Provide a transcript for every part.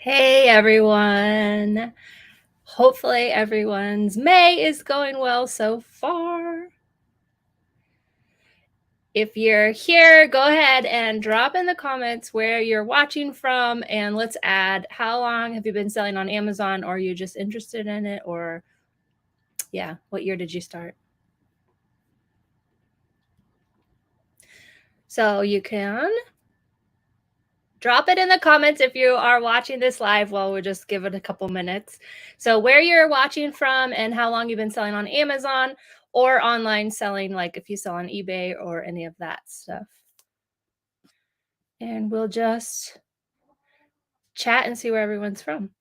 Hey everyone. Hopefully everyone's May is going well so far. If you're here, go ahead and drop in the comments where you're watching from, and let's add how long have you been selling on Amazon, or are you just interested in it, or yeah, what year did you start? So you can drop it in the comments if you are watching this live. Well, we'll just give it a couple minutes. So where you're watching from and how long you've been selling on Amazon or online selling, like if you sell on eBay or any of that stuff. And we'll just chat and see where everyone's from.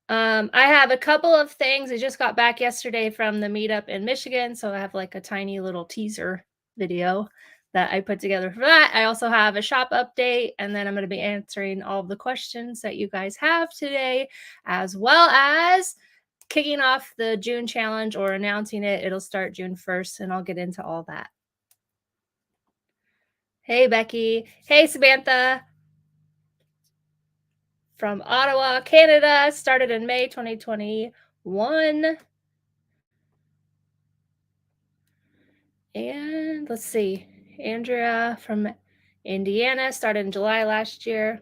I have a couple of things. I just got back yesterday from the meetup in Michigan, so I have like a tiny little teaser video that I put together for that. I also have a shop update, and then I'm going to be answering all of the questions that you guys have today, as well as kicking off the June challenge or announcing it. It'll start June 1st, and I'll get into all that. Hey, Becky. Hey, Samantha. From Ottawa, Canada, started in May 2021. And let's see, Andrea from Indiana started in July last year.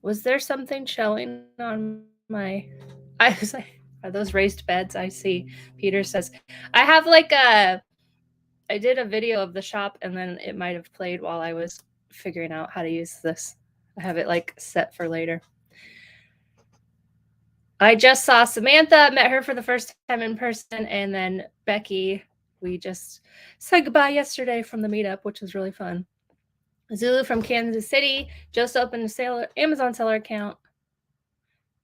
Was there something showing on my, I was like, are those raised beds? I see. Peter says, I have like I did a video of the shop and then it might have played while I was figuring out how to use this. I have it like set for later. I just saw Samantha, met her for the first time in person, and then Becky, we just said goodbye yesterday from the meetup, which was really fun. Zulu from Kansas City just opened a Amazon seller account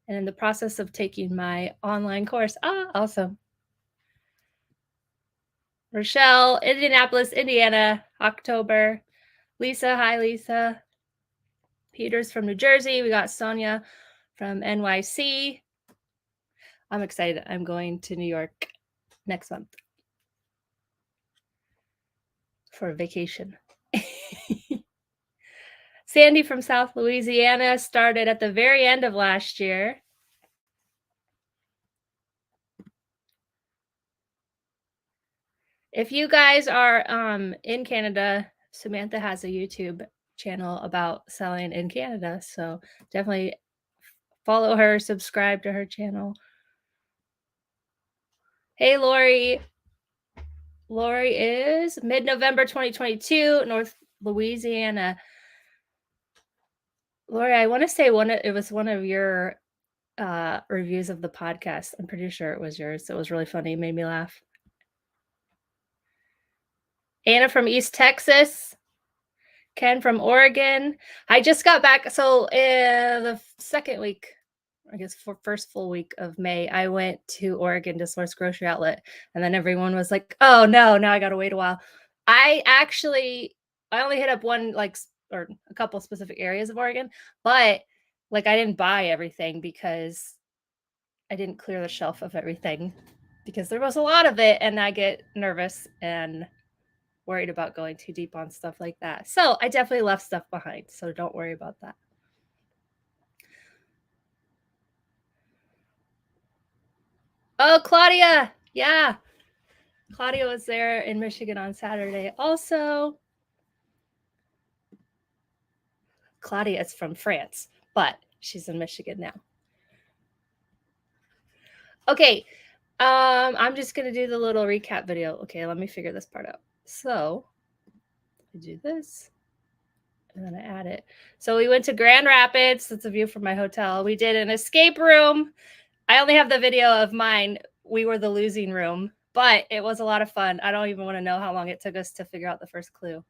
and in the process of taking my online course. Awesome. Rochelle, Indianapolis, Indiana, October. Lisa, hi, Lisa. Peter's from New Jersey. We got Sonia from NYC. I'm excited. I'm going to New York next month for a vacation. Sandy from South Louisiana started at the very end of last year. If you guys are in Canada, Samantha has a YouTube channel about selling in Canada, so definitely follow her, subscribe to her channel. Hey, Lori. Lori is mid-November 2022, North Louisiana. Lori, I want to say it was one of your reviews of the podcast. I'm pretty sure it was yours. It was really funny. It made me laugh. Anna from East Texas. Ken from Oregon. I just got back. So the second week, I guess for first full week of May, I went to Oregon to Source Grocery Outlet. And then everyone was like, oh no, now I got to wait a while. I only hit up one, or a couple specific areas of Oregon, but I didn't buy everything because I didn't clear the shelf of everything because there was a lot of it and I get nervous and worried about going too deep on stuff like that. So I definitely left stuff behind. So don't worry about that. Oh, Claudia. Yeah. Claudia was there in Michigan on Saturday also. Claudia is from France, but she's in Michigan now. Okay. I'm just going to do the little recap video. Okay, let me figure this part out. So I do this. And then I add it. So we went to Grand Rapids. That's a view from my hotel. We did an escape room. I only have the video of mine. We were the losing room, but it was a lot of fun. I don't even want to know how long it took us to figure out the first clue.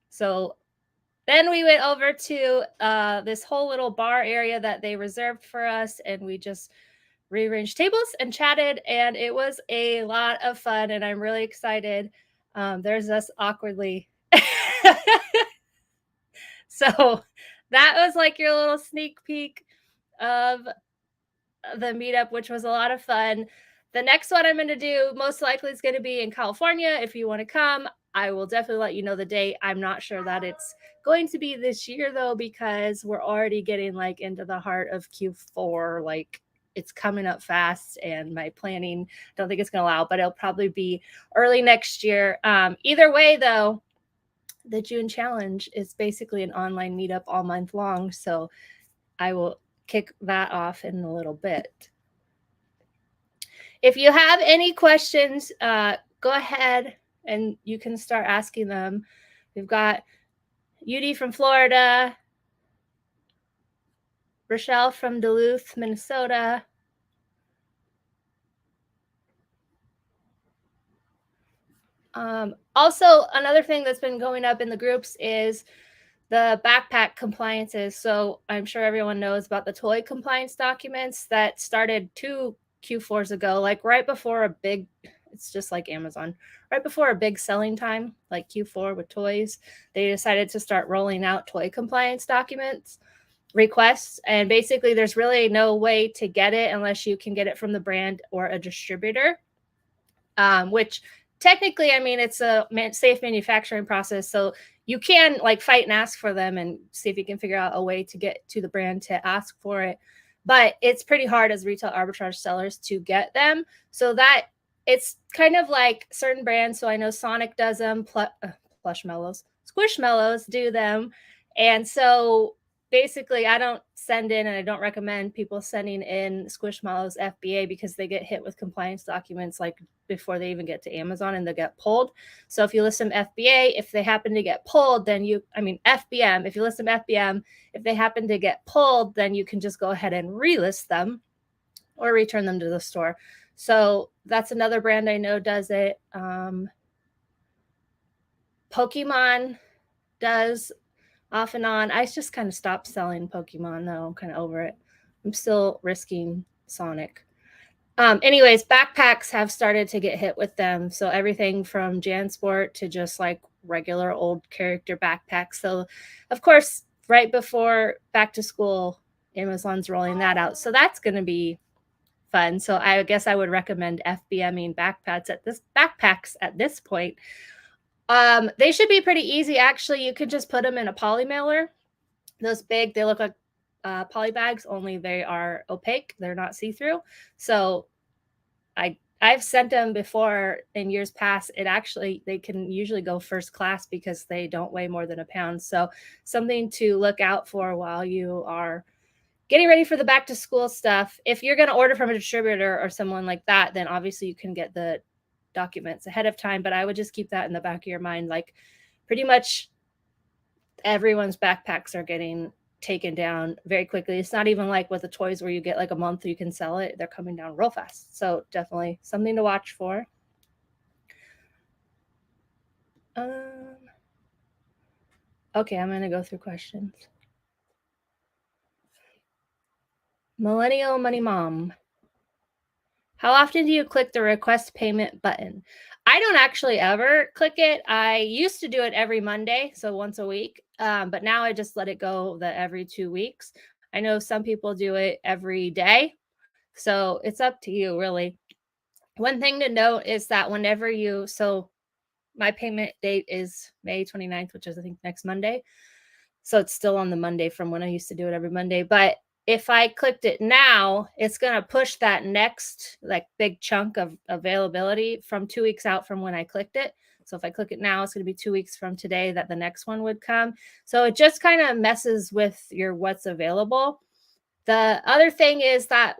So then we went over to this whole little bar area that they reserved for us, and we just rearranged tables and chatted, and it was a lot of fun, and I'm really excited. There's us awkwardly. So that was like your little sneak peek of the meetup, which was a lot of fun. The next one I'm going to do most likely is going to be in California. If you want to come, I will definitely let you know the date. I'm not sure that it's going to be this year though, because we're already getting like into the heart of Q4. Like it's coming up fast, and my planning don't think it's going to allow, but it'll probably be early next year. Either way though, the June challenge is basically an online meetup all month long. So I will kick that off in a little bit. If you have any questions, go ahead and you can start asking them. We've got Yudi from Florida, Rochelle from Duluth, Minnesota. Also, another thing that's been going up in the groups is the backpack compliances. So I'm sure everyone knows about the toy compliance documents that started 2 Q4s ago, like right before a big, it's just like Amazon, right before a big selling time, like Q4 with toys, they decided to start rolling out toy compliance documents requests. And basically there's really no way to get it unless you can get it from the brand or a distributor, which technically, I mean, it's a safe manufacturing process. So you can like fight and ask for them and see if you can figure out a way to get to the brand to ask for it. But it's pretty hard as retail arbitrage sellers to get them. So that it's kind of like certain brands. So I know Sonic does them, Plushmallows, Squishmallows do them. And so basically I don't send in, and I don't recommend people sending in Squishmallows FBA because they get hit with compliance documents like before they even get to Amazon, and they get pulled. So if you list them FBA, if they happen to get pulled, then FBM, if you list them FBM, if they happen to get pulled, then you can just go ahead and relist them or return them to the store. So that's another brand I know does it. Pokemon does off and on. I just kind of stopped selling Pokemon though. I'm kind of over it. I'm still risking Sonic. Anyways, backpacks have started to get hit with them. So everything from JanSport to just like regular old character backpacks. So of course, right before back to school, Amazon's rolling that out. So that's going to be fun. So I guess I would recommend FBMing backpacks at this point. They should be pretty easy. Actually, you could just put them in a poly mailer. Those big, they look like poly bags, only they are opaque. They're not see-through. So I've sent them before in years past. They can usually go first class because they don't weigh more than a pound. So something to look out for while you are getting ready for the back to school stuff. If you're going to order from a distributor or someone like that, then obviously you can get the documents ahead of time. But I would just keep that in the back of your mind. Like pretty much everyone's backpacks are getting taken down very quickly. It's not even like with the toys where you get like a month you can sell it. They're coming down real fast. So definitely something to watch for. Okay, I'm going to go through questions. Millennial Money Mom. How often do you click the request payment button? I don't actually ever click it. I used to do it every Monday, so once a week. But now I just let it go every 2 weeks. I know some people do it every day. So it's up to you, really. One thing to note is that so my payment date is May 29th, which is I think next Monday. So it's still on the Monday from when I used to do it every Monday. But if I clicked it now, it's going to push that next like big chunk of availability from 2 weeks out from when I clicked it. So if I click it now, it's going to be 2 weeks from today that the next one would come. So it just kind of messes with your what's available. The other thing is that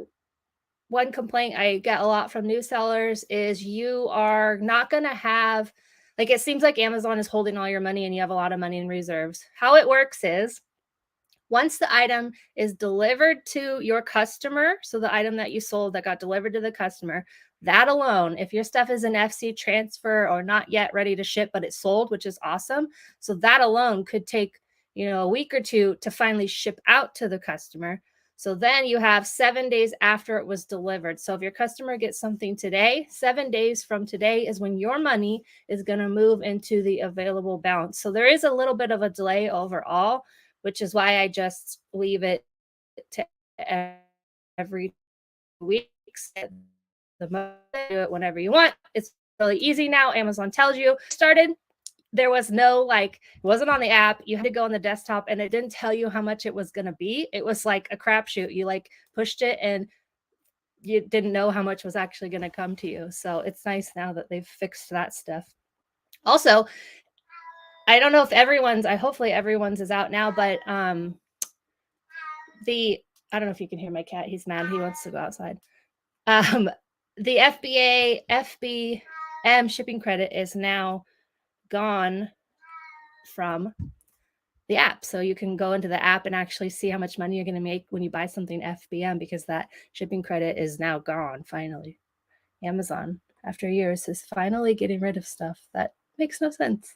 one complaint I get a lot from new sellers is you are not going to have, like, it seems like Amazon is holding all your money and you have a lot of money in reserves. How it works is once the item is delivered to your customer, so the item that you sold that got delivered to the customer, that alone, if your stuff is an FC transfer or not yet ready to ship, but it's sold, which is awesome. So that alone could take, a week or two to finally ship out to the customer. So then you have 7 days after it was delivered. So if your customer gets something today, 7 days from today is when your money is going to move into the available balance. So there is a little bit of a delay overall, which is why I just leave it to every weeks. The do it whenever you want. It's really easy now. Amazon tells you started. there was no, like, it wasn't on the app. You had to go on the desktop, and it didn't tell you how much it was going to be. It was like a crapshoot. You like pushed it and you didn't know how much was actually going to come to you. So it's nice now that they've fixed that stuff. Also, I don't know if hopefully everyone's is out now, but I don't know if you can hear my cat. He's mad. He wants to go outside. The FBM shipping credit is now gone from the app. So you can go into the app and actually see how much money you're going to make when you buy something FBM, because that shipping credit is now gone. Finally, Amazon, after years, is finally getting rid of stuff that makes no sense.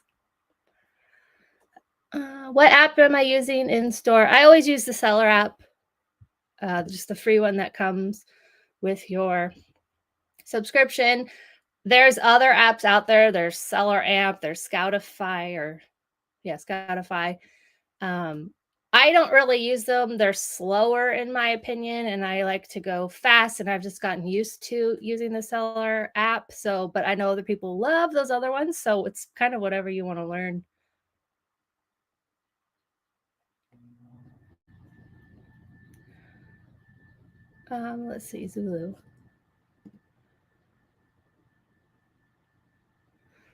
What app am I using in store? I always use the seller app, just the free one that comes with your subscription. There's other apps out there. There's Seller App. There's Scoutify, Scoutify. I don't really use them. They're slower in my opinion, and I like to go fast, and I've just gotten used to using the Seller app. So, but I know other people love those other ones, so it's kind of whatever you want to learn. Let's see, Zulu.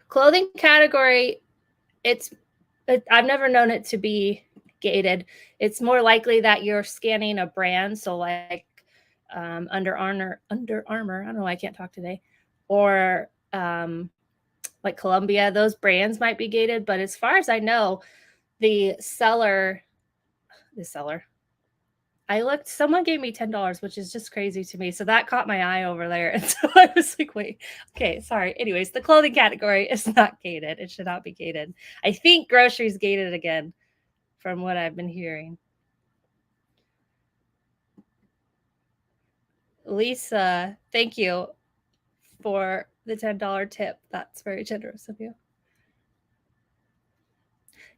Clothing category, I've never known it to be gated. It's more likely that you're scanning a brand, so like Under Armour. I don't know why I can't talk today, or like Columbia. Those brands might be gated, but as far as I know, the seller. I looked, someone gave me $10, which is just crazy to me. So that caught my eye over there. And so I was like, wait, okay, sorry. Anyways, the clothing category is not gated. It should not be gated. I think groceries gated again, from what I've been hearing. Lisa, thank you for the $10 tip. That's very generous of you.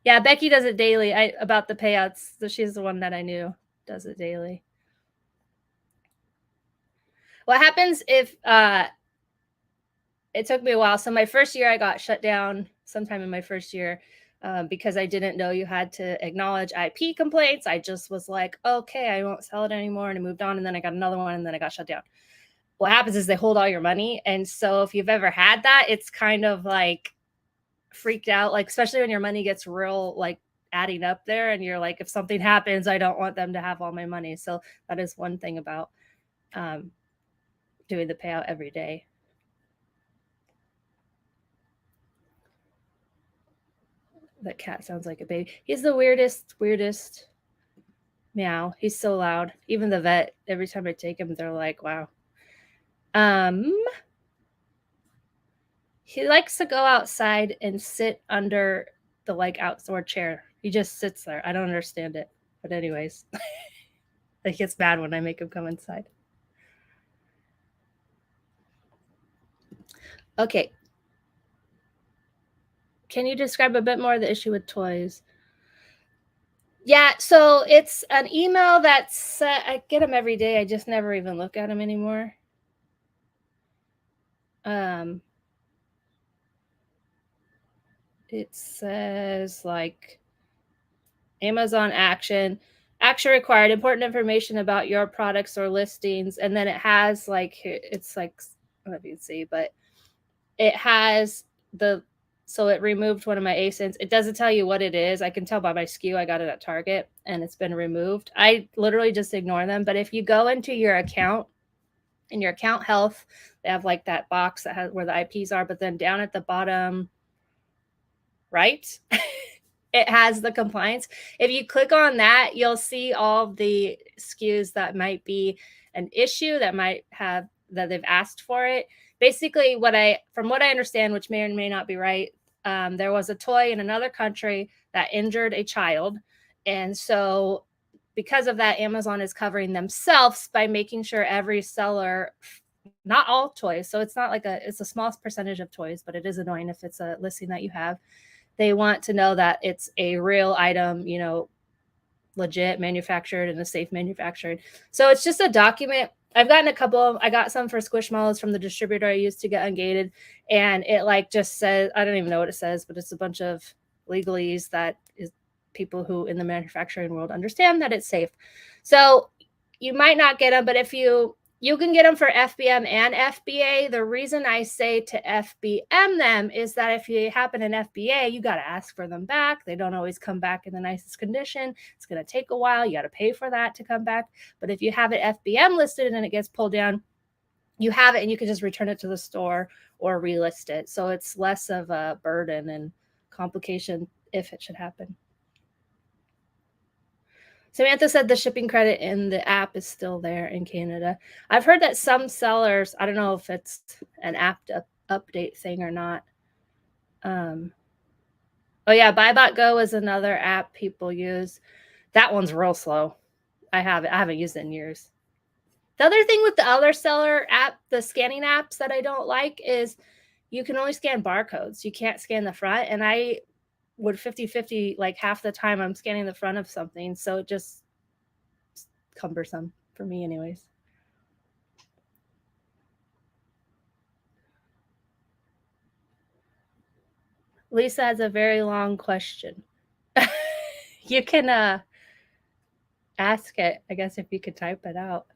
Yeah, Becky does it daily. About the payouts. So she's the one that I knew does it daily. What happens if it took me a while? So my first year I got shut down sometime in my first year because I didn't know you had to acknowledge IP complaints. I just was like, okay, I won't sell it anymore. And I moved on, and then I got another one, and then I got shut down. What happens is they hold all your money. And so if you've ever had that, it's kind of like freaked out, like especially when your money gets real like adding up there, and you're like, if something happens, I don't want them to have all my money. So that is one thing about doing the payout every day. That cat sounds like a baby. He's the weirdest meow. He's so loud. Even the vet, every time I take him, they're like, wow. He likes to go outside and sit under the like outdoor chair. He just sits there. I don't understand it. But anyways, he gets mad when I make him come inside. Okay. Can you describe a bit more the issue with toys? Yeah, so it's an email that's I get them every day. I just never even look at them anymore. It says like Amazon action required, important information about your products or listings, and then it has like, it's like, I don't know if you can see, but it has so it removed one of my ASINs. It doesn't tell you what it is. I can tell by my SKU. I got it at Target and it's been removed. I literally just ignore them. But if you go into your account, in your account health, they have like that box that has where the IPs are, but then down at the bottom right, it has the compliance. If you click on that, you'll see all the SKUs that might be an issue, that might have, that they've asked for it. Basically, from what I understand, which may or may not be right, there was a toy in another country that injured a child. And so because of that, Amazon is covering themselves by making sure every seller, not all toys, so it's not like it's a small percentage of toys, but it is annoying if it's a listing that you have. They want to know that it's a real item, legit manufactured and a safe manufactured. So it's just a document I've gotten a couple of, I got some for Squishmallows from the distributor I used to get Ungated, and it like just says, I don't even know what it says, but it's a bunch of legalese that is people who in the manufacturing world understand that it's safe. So you might not get them, but if you can get them for FBM and FBA. The reason I say to FBM them is that if you happen in FBA, you got to ask for them back. They don't always come back in the nicest condition. It's going to take a while. You got to pay for that to come back. But if you have it FBM listed and it gets pulled down, you have it and you can just return it to the store or relist it. So it's less of a burden and complication if it should happen. Samantha said the shipping credit in the app is still there in Canada. I've heard that some sellers, I don't know if it's an app update thing or not. Oh yeah, BuyBot Go is another app people use. That one's real slow. I haven't used it in years. The other thing with the other seller app, the scanning apps that I don't like is you can only scan barcodes. You can't scan the front. And I would 50-50, like half the time I'm scanning the front of something. So it just cumbersome for me anyways. Lisa has a very long question. You can ask it, I guess, if you could type it out.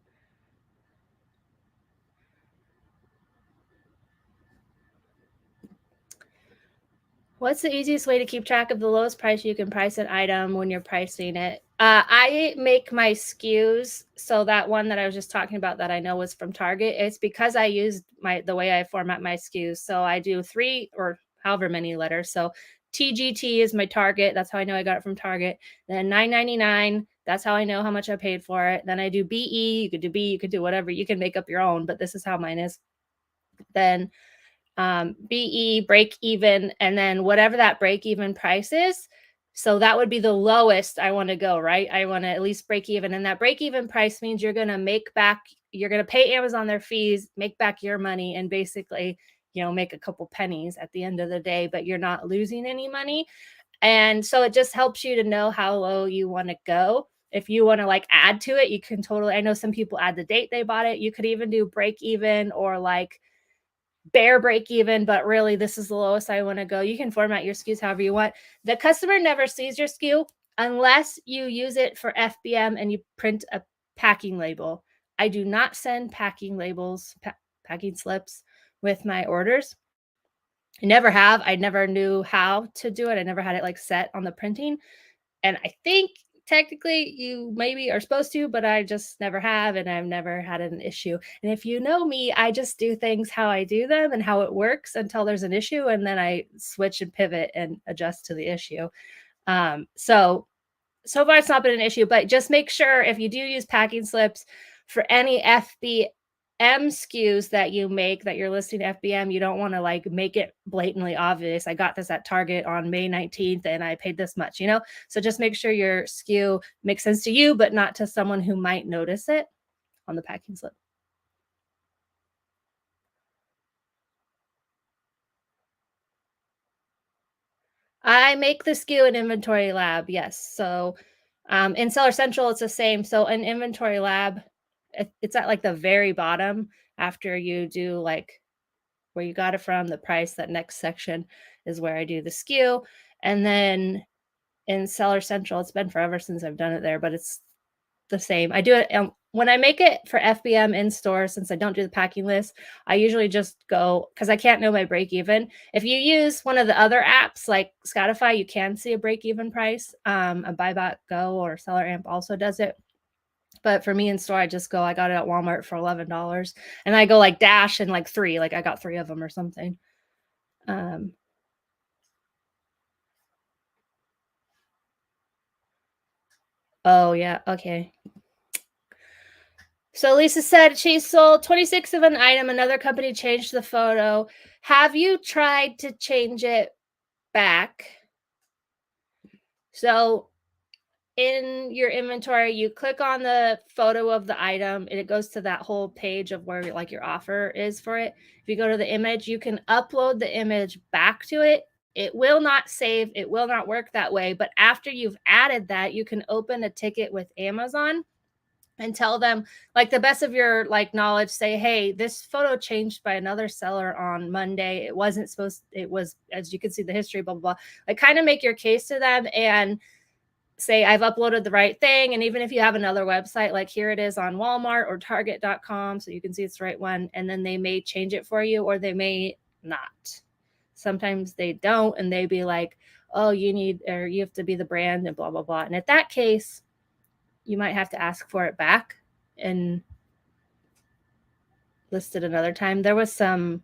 What's the easiest way to keep track of the lowest price you can price an item when you're pricing it? I make my SKUs. So that one that I was just talking about that I know was from Target, it's because I used the way I format my SKUs. So I do 3 or however many letters. So TGT is my Target. That's how I know I got it from Target. Then $9.99. That's how I know how much I paid for it. Then I do BE. You could do B. You could do whatever. You can make up your own, but this is how mine is. Then BE, break even, and then whatever that break even price is. So that would be the lowest I want to go, right? I want to at least break even. And that break even price means you're going to make back, you're going to pay Amazon their fees, make back your money, and basically, make a couple pennies at the end of the day, but you're not losing any money. And so it just helps you to know how low you want to go. If you want to like add to it, you can totally, I know some people add the date they bought it. You could even do break even or like bare break even, but really this is the lowest I want to go. You can format your SKUs however you want. The customer never sees your SKU unless you use it for FBM and you print a packing label. I do not send packing labels, packing slips with my orders. I never have. I never knew how to do it. I never had it like set on the printing. And I think technically you maybe are supposed to, but I just never have, and I've never had an issue. And if you know me, I just do things how I do them and how it works until there's an issue, and then I switch and pivot and adjust to the issue. So far it's not been an issue, but just make sure if you do use packing slips for any FBM SKUs that you make that you're listing FBM, you don't want to like make it blatantly obvious. I got this at Target on May 19th and I paid this much, So just make sure your SKU makes sense to you, but not to someone who might notice it on the packing slip. I make the SKU in Inventory Lab, yes. So in Seller Central, it's the same. So in Inventory Lab, it's at like the very bottom after you do like where you got it from, the price. That next section is where I do the SKU. And then in Seller Central, it's been forever since I've done it there, but it's the same. I do it when I make it for FBM in store, since I don't do the packing list, I usually just go because I can't know my break even. If you use one of the other apps like Scoutify, you can see a break even price. A BuyBot Go or Seller Amp also does it. But for me in store, I just go, I got it at Walmart for $11. And I go like dash and like 3, like I got 3 of them or something. Oh yeah, okay. So Lisa said she sold 26 of an item. Another company changed the photo. Have you tried to change it back? So in your inventory, you click on the photo of the item and it goes to that whole page of where like your offer is for it. If you go to the image, you can upload the image back to it. It will not save. It will not work that way. But after you've added that, you can open a ticket with Amazon and tell them, like, the best of your like knowledge, say, hey, this photo changed by another seller on Monday. It wasn't supposed, it was, as you can see, the history, blah, blah, blah. Like, kind of make your case to them and say, I've uploaded the right thing. And even if you have another website, like here it is on Walmart or Target.com, so you can see it's the right one. And then they may change it for you, or they may not. Sometimes they don't, and they be like, oh, you need, or you have to be the brand and blah, blah, blah. And at that case, you might have to ask for it back and list it another time. There was some,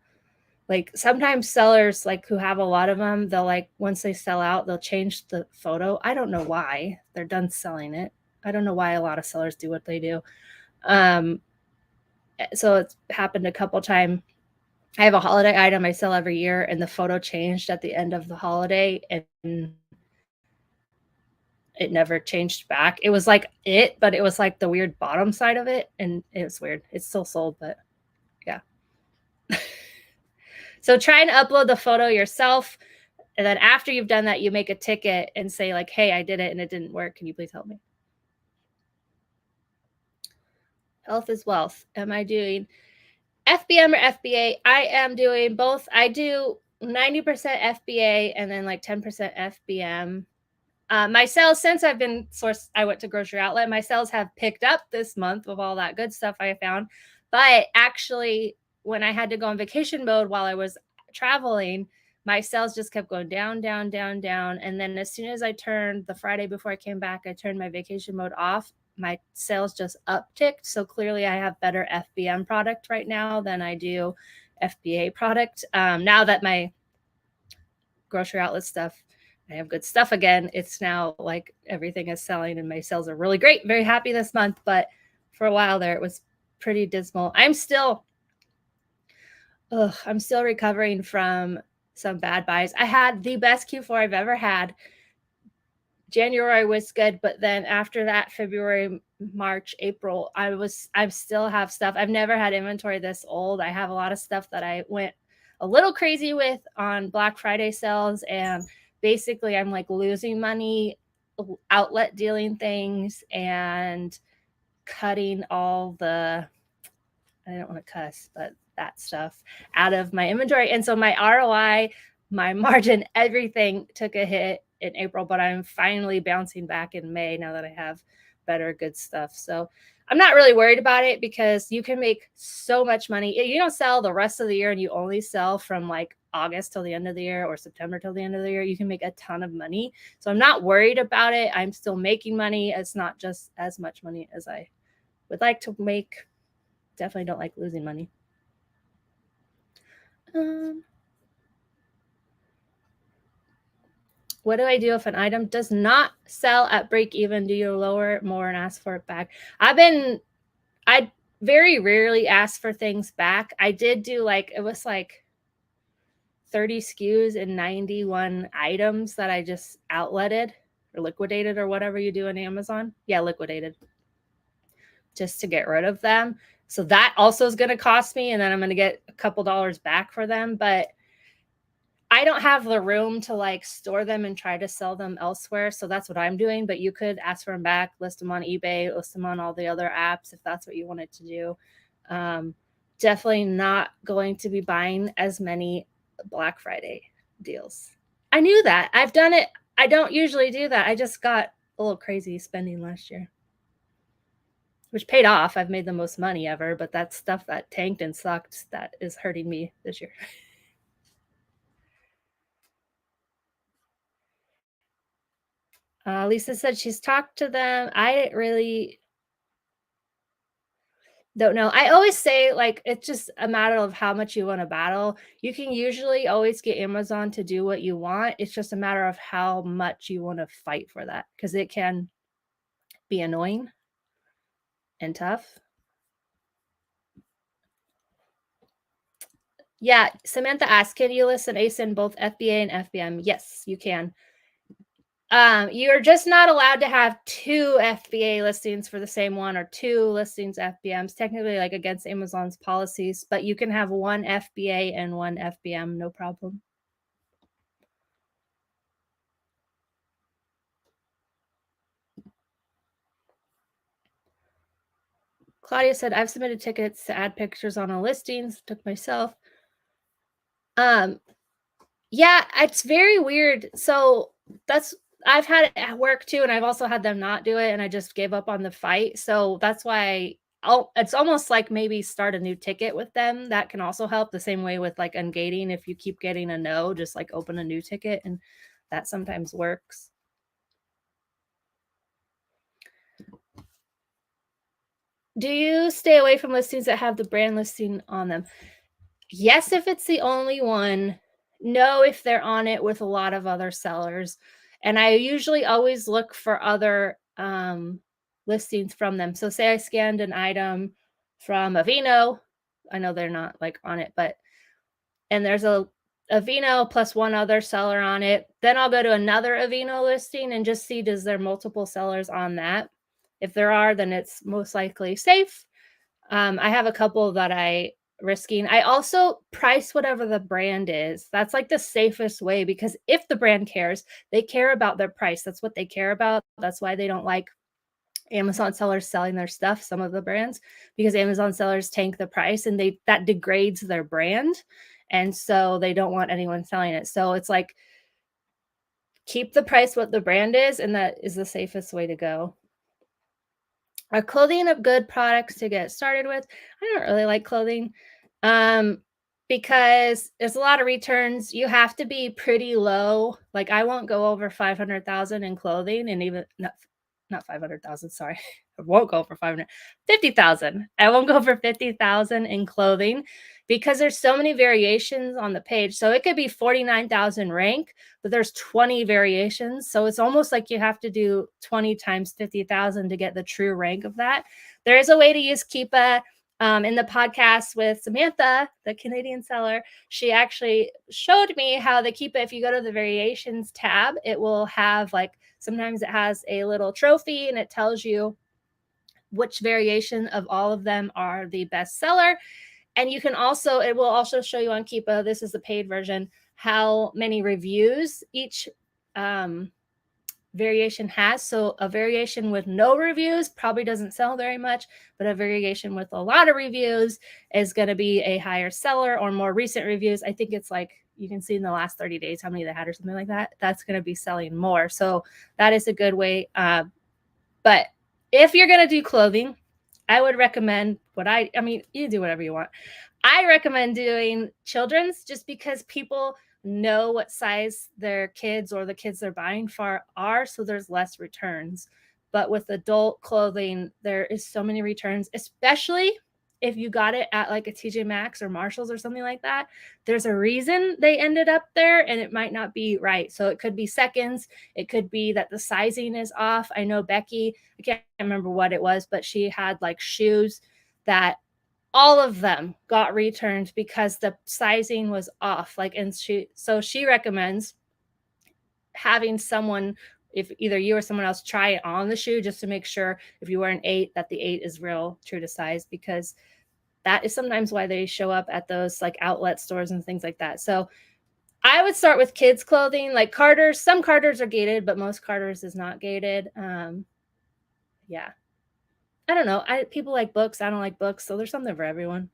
like, sometimes sellers, like, who have a lot of them, they'll, like, once they sell out, they'll change the photo. I don't know why. They're done selling it. I don't know why a lot of sellers do what they do. So it's happened a couple times. I have a holiday item I sell every year, and the photo changed at the end of the holiday, and it never changed back. It was like it, but it was like the weird bottom side of it, and it was weird. It's still sold, but yeah. So try and upload the photo yourself, and then after you've done that, you make a ticket and say, like, hey, I did it and it didn't work. Can you please help me? Health is wealth. Am I doing FBM or FBA? I am doing both. I do 90% FBA and then like 10% FBM. My sales, since I've been sourced, I went to Grocery Outlet, my sales have picked up this month with all that good stuff I found. But actually, when I had to go on vacation mode while I was traveling, my sales just kept going down, down, down, down. And then as soon as I turned the Friday before I came back, I turned my vacation mode off. My sales just upticked. So clearly I have better FBM product right now than I do FBA product. Now that my Grocery Outlet stuff, I have good stuff again, it's now like everything is selling and my sales are really great. Very happy this month. But for a while there, it was pretty dismal. I'm still recovering from some bad buys. I had the best Q4 I've ever had. January was good, but then after that, February, March, April, I still have stuff. I've never had inventory this old. I have a lot of stuff that I went a little crazy with on Black Friday sales, and basically I'm like losing money outlet dealing things and cutting all the, I don't want to cuss, but that stuff out of my inventory. And so my ROI, my margin, everything took a hit in April, but I'm finally bouncing back in May now that I have better good stuff. So I'm not really worried about it because you can make so much money. You don't sell the rest of the year and you only sell from like August till the end of the year or September till the end of the year. You can make a ton of money. So I'm not worried about it. I'm still making money. It's not just as much money as I would like to make. Definitely don't like losing money. What do I do if an item does not sell at break even? Do you lower it more and ask for it back? I very rarely ask for things back. I did do like, it was like 30 SKUs and 91 items that I just outletted or liquidated or whatever you do on Amazon. Yeah, liquidated. Just to get rid of them. So that also is going to cost me, and then I'm going to get a couple dollars back for them. But I don't have the room to like store them and try to sell them elsewhere. So that's what I'm doing. But you could ask for them back, list them on eBay, list them on all the other apps if that's what you wanted to do. Definitely not going to be buying as many Black Friday deals. I knew that. I've done it. I don't usually do that. I just got a little crazy spending last year, which paid off. I've made the most money ever, but that's stuff that tanked and sucked that is hurting me this year. Lisa said she's talked to them. I really don't know. I always say, like, it's just a matter of how much you want to battle. You can usually always get Amazon to do what you want. It's just a matter of how much you want to fight for that, because it can be annoying and tough. Yeah, Samantha asked, can you list an ASIN both FBA and FBM? Yes, you can. You're just not allowed to have 2 FBA listings for the same one or 2 listings FBMs, technically, like, against Amazon's policies, but you can have 1 FBA and 1 FBM, no problem. Claudia said, I've submitted tickets to add pictures on a listings, took myself. Yeah, it's very weird. So that's I've had it at work too, and I've also had them not do it, and I just gave up on the fight. So that's why it's almost like maybe start a new ticket with them. That can also help the same way with like ungating. If you keep getting a no, just like open a new ticket, and that sometimes works. Do you stay away from listings that have the brand listing on them? Yes, if it's the only one. No, if they're on it with a lot of other sellers. And I usually always look for other listings from them. So say I scanned an item from Avino. I know they're not like on it, but and there's a Avino plus one other seller on it. Then I'll go to another Avino listing and just see, does there multiple sellers on that? If there are, then it's most likely safe. I have a couple that I risking. I also price whatever the brand is. That's like the safest way, because if the brand cares, they care about their price. That's what they care about. That's why they don't like Amazon sellers selling their stuff, some of the brands, because Amazon sellers tank the price and that degrades their brand. And so they don't want anyone selling it. So it's like, keep the price what the brand is, and that is the safest way to go. Are clothing a good products to get started with? I don't really like clothing because there's a lot of returns. You have to be pretty low. Like I won't go over 500,000 in clothing, and even not 500,000, sorry. I won't go for 550,000. I won't go for 50,000 in clothing because there's so many variations on the page. So it could be 49,000 rank, but there's 20 variations. So it's almost like you have to do 20 times 50,000 to get the true rank of that. There is a way to use Keepa. In the podcast with Samantha, the Canadian seller, she actually showed me how the Keepa, if you go to the variations tab, it will have like, sometimes it has a little trophy and it tells you which variation of all of them are the best seller. And you can also, it will also show you on Keepa, this is the paid version, how many reviews each variation has. So a variation with no reviews probably doesn't sell very much, but a variation with a lot of reviews is going to be a higher seller, or more recent reviews. I think it's like, you can see in the last 30 days how many they had or something like that. That's going to be selling more. So that is a good way. But if you're going to do clothing, I would recommend I mean, you do whatever you want. I recommend doing children's, just because people know what size their kids or the kids they're buying for are, so there's less returns. But with adult clothing, there is so many returns, especially if you got it at like a TJ Maxx or Marshalls or something like that. There's a reason they ended up there, and it might not be right. So it could be seconds. It could be that the sizing is off. I know Becky, I can't remember what it was, but she had like shoes that all of them got returned because the sizing was off. Like, and she recommends having someone, if either you or someone else, try it on the shoe just to make sure if you wear an 8 that the 8 is real true to size, because that is sometimes why they show up at those like outlet stores and things like that. So I would start with kids clothing, like Carter's. Some Carter's are gated, but most Carter's is not gated. Yeah. I don't know. People like books. I don't like books. So there's something for everyone.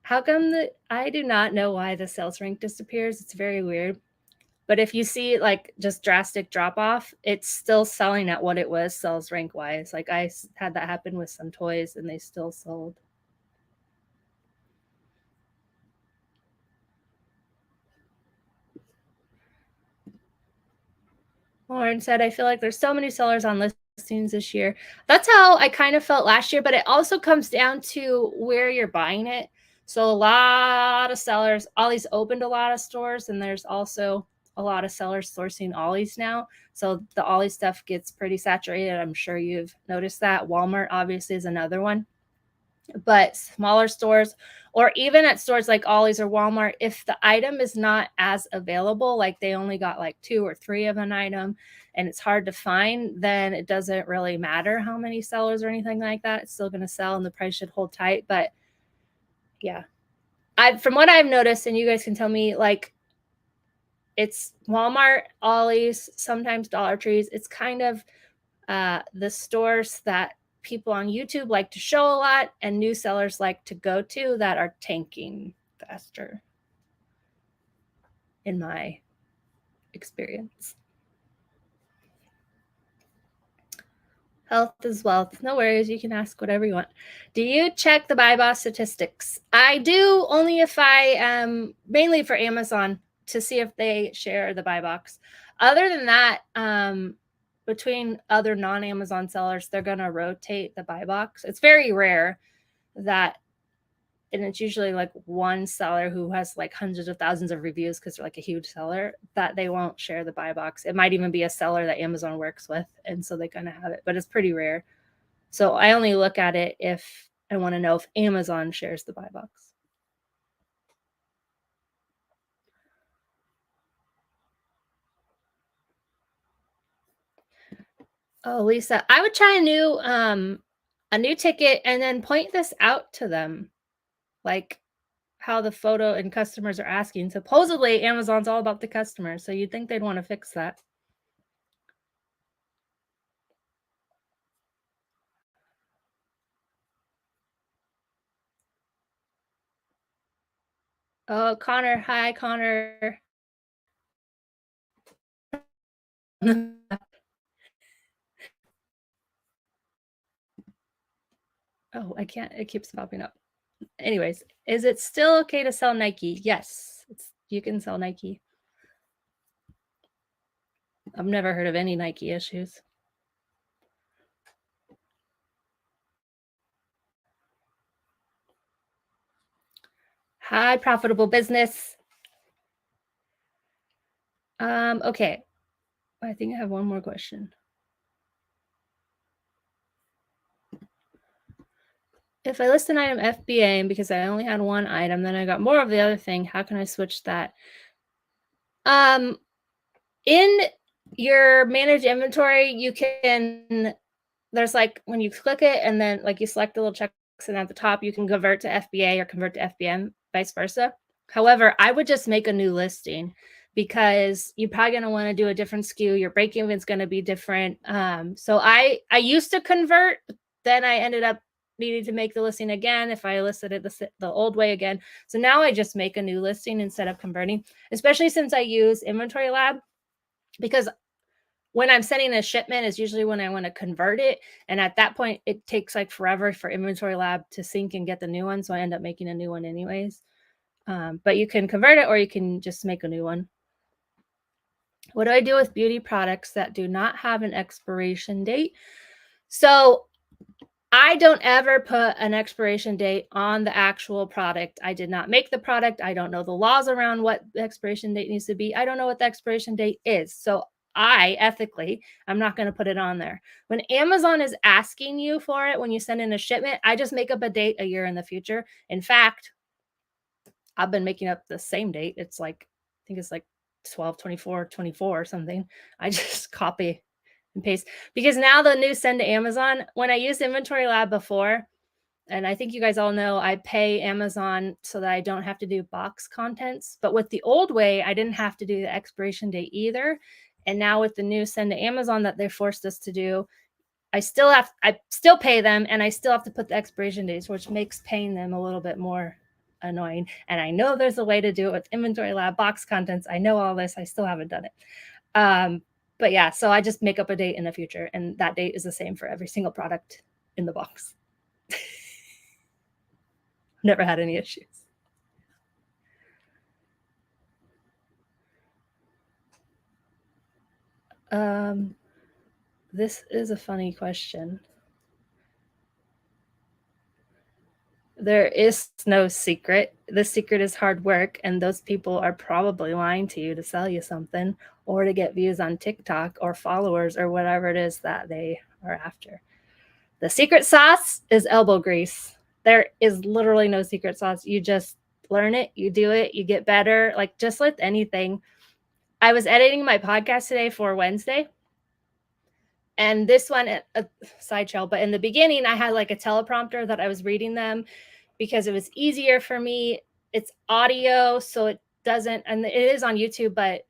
How come I do not know why the sales rank disappears. It's very weird. But if you see like just drastic drop off, it's still selling at what it was sales rank wise. Like I had that happen with some toys and they still sold. Lauren said, I feel like there's so many sellers on listings this year. That's how I kind of felt last year, but it also comes down to where you're buying it. So a lot of sellers, Ollie's opened a lot of stores, and there's also a lot of sellers sourcing Ollie's now. So the Ollie stuff gets pretty saturated. I'm sure you've noticed that. Walmart obviously is another one. But smaller stores, or even at stores like Ollie's or Walmart, if the item is not as available, like they only got like 2 or 3 of an item and it's hard to find, then it doesn't really matter how many sellers or anything like that. It's still going to sell and the price should hold tight. But yeah, from what I've noticed, and you guys can tell me, like, it's Walmart, Ollie's, sometimes Dollar Trees. It's kind of the stores that people on YouTube like to show a lot and new sellers like to go to that are tanking faster, in my experience. Health is wealth. No worries. You can ask whatever you want. Do you check the buy boss statistics? I do, only if I am mainly for Amazon to see if they share the buy box. Other than that, between other non-Amazon sellers, they're going to rotate the buy box. It's very rare that, and it's usually like one seller who has like hundreds of thousands of reviews because they're like a huge seller, that they won't share the buy box. It might even be a seller that Amazon works with, and so they're going to have it, but it's pretty rare. So I only look at it if I want to know if Amazon shares the buy box. Oh, Lisa, I would try a new ticket and then point this out to them, like how the photo and customers are asking. Supposedly Amazon's all about the customer, so you'd think they'd want to fix that. Oh, Connor. Hi, Connor. Oh, I can't. It keeps popping up. Anyways, is it still okay to sell Nike? Yes, you can sell Nike. I've never heard of any Nike issues. High profitable business. Okay. I think I have one more question. If I list an item FBA because I only had one item, then I got more of the other thing, how can I switch that? In your manage inventory, you can, there's like when you click it and then like you select the little checks and at the top you can convert to FBA or convert to FBM, vice versa. However, I would just make a new listing because you're probably going to want to do a different SKU. Your break even is going to be different. So I used to convert, but then I ended up needing to make the listing again if I listed it the old way again. So now I just make a new listing instead of converting, especially since I use Inventory Lab, because when I'm sending a shipment is usually when I want to convert it. And at that point, it takes like forever for Inventory Lab to sync and get the new one. So I end up making a new one anyways. But you can convert it or you can just make a new one. What do I do with beauty products that do not have an expiration date? So I don't ever put an expiration date on the actual product. I did not make the product. I don't know the laws around what the expiration date needs to be. I don't know what the expiration date is. So I'm not going to put it on there. When Amazon is asking you for it, when you send in a shipment, I just make up a date a year in the future. In fact, I've been making up the same date. It's like, I think it's like 12/24/24 or something. I just copy and paste because now the new send to Amazon, when I used Inventory Lab before, and I think you guys all know I pay Amazon so that I don't have to do box contents. But with the old way, I didn't have to do the expiration date either. And now with the new send to Amazon that they forced us to do, I still pay them and I still have to put the expiration dates, which makes paying them a little bit more annoying. And I know there's a way to do it with Inventory Lab box contents. I know all this. I still haven't done it. But yeah, so I just make up a date in the future, and that date is the same for every single product in the box. Never had any issues. This is a funny question. There is no secret. The secret is hard work, and those people are probably lying to you to sell you something or to get views on TikTok or followers or whatever it is that they are after. The secret sauce is elbow grease. There is literally no secret sauce. You just learn it, you do it, you get better. Like just with anything. I was editing my podcast today for Wednesday. And this one, a sideshow, but in the beginning, I had like a teleprompter that I was reading them because it was easier for me. It's audio, so it doesn't, and it is on YouTube, but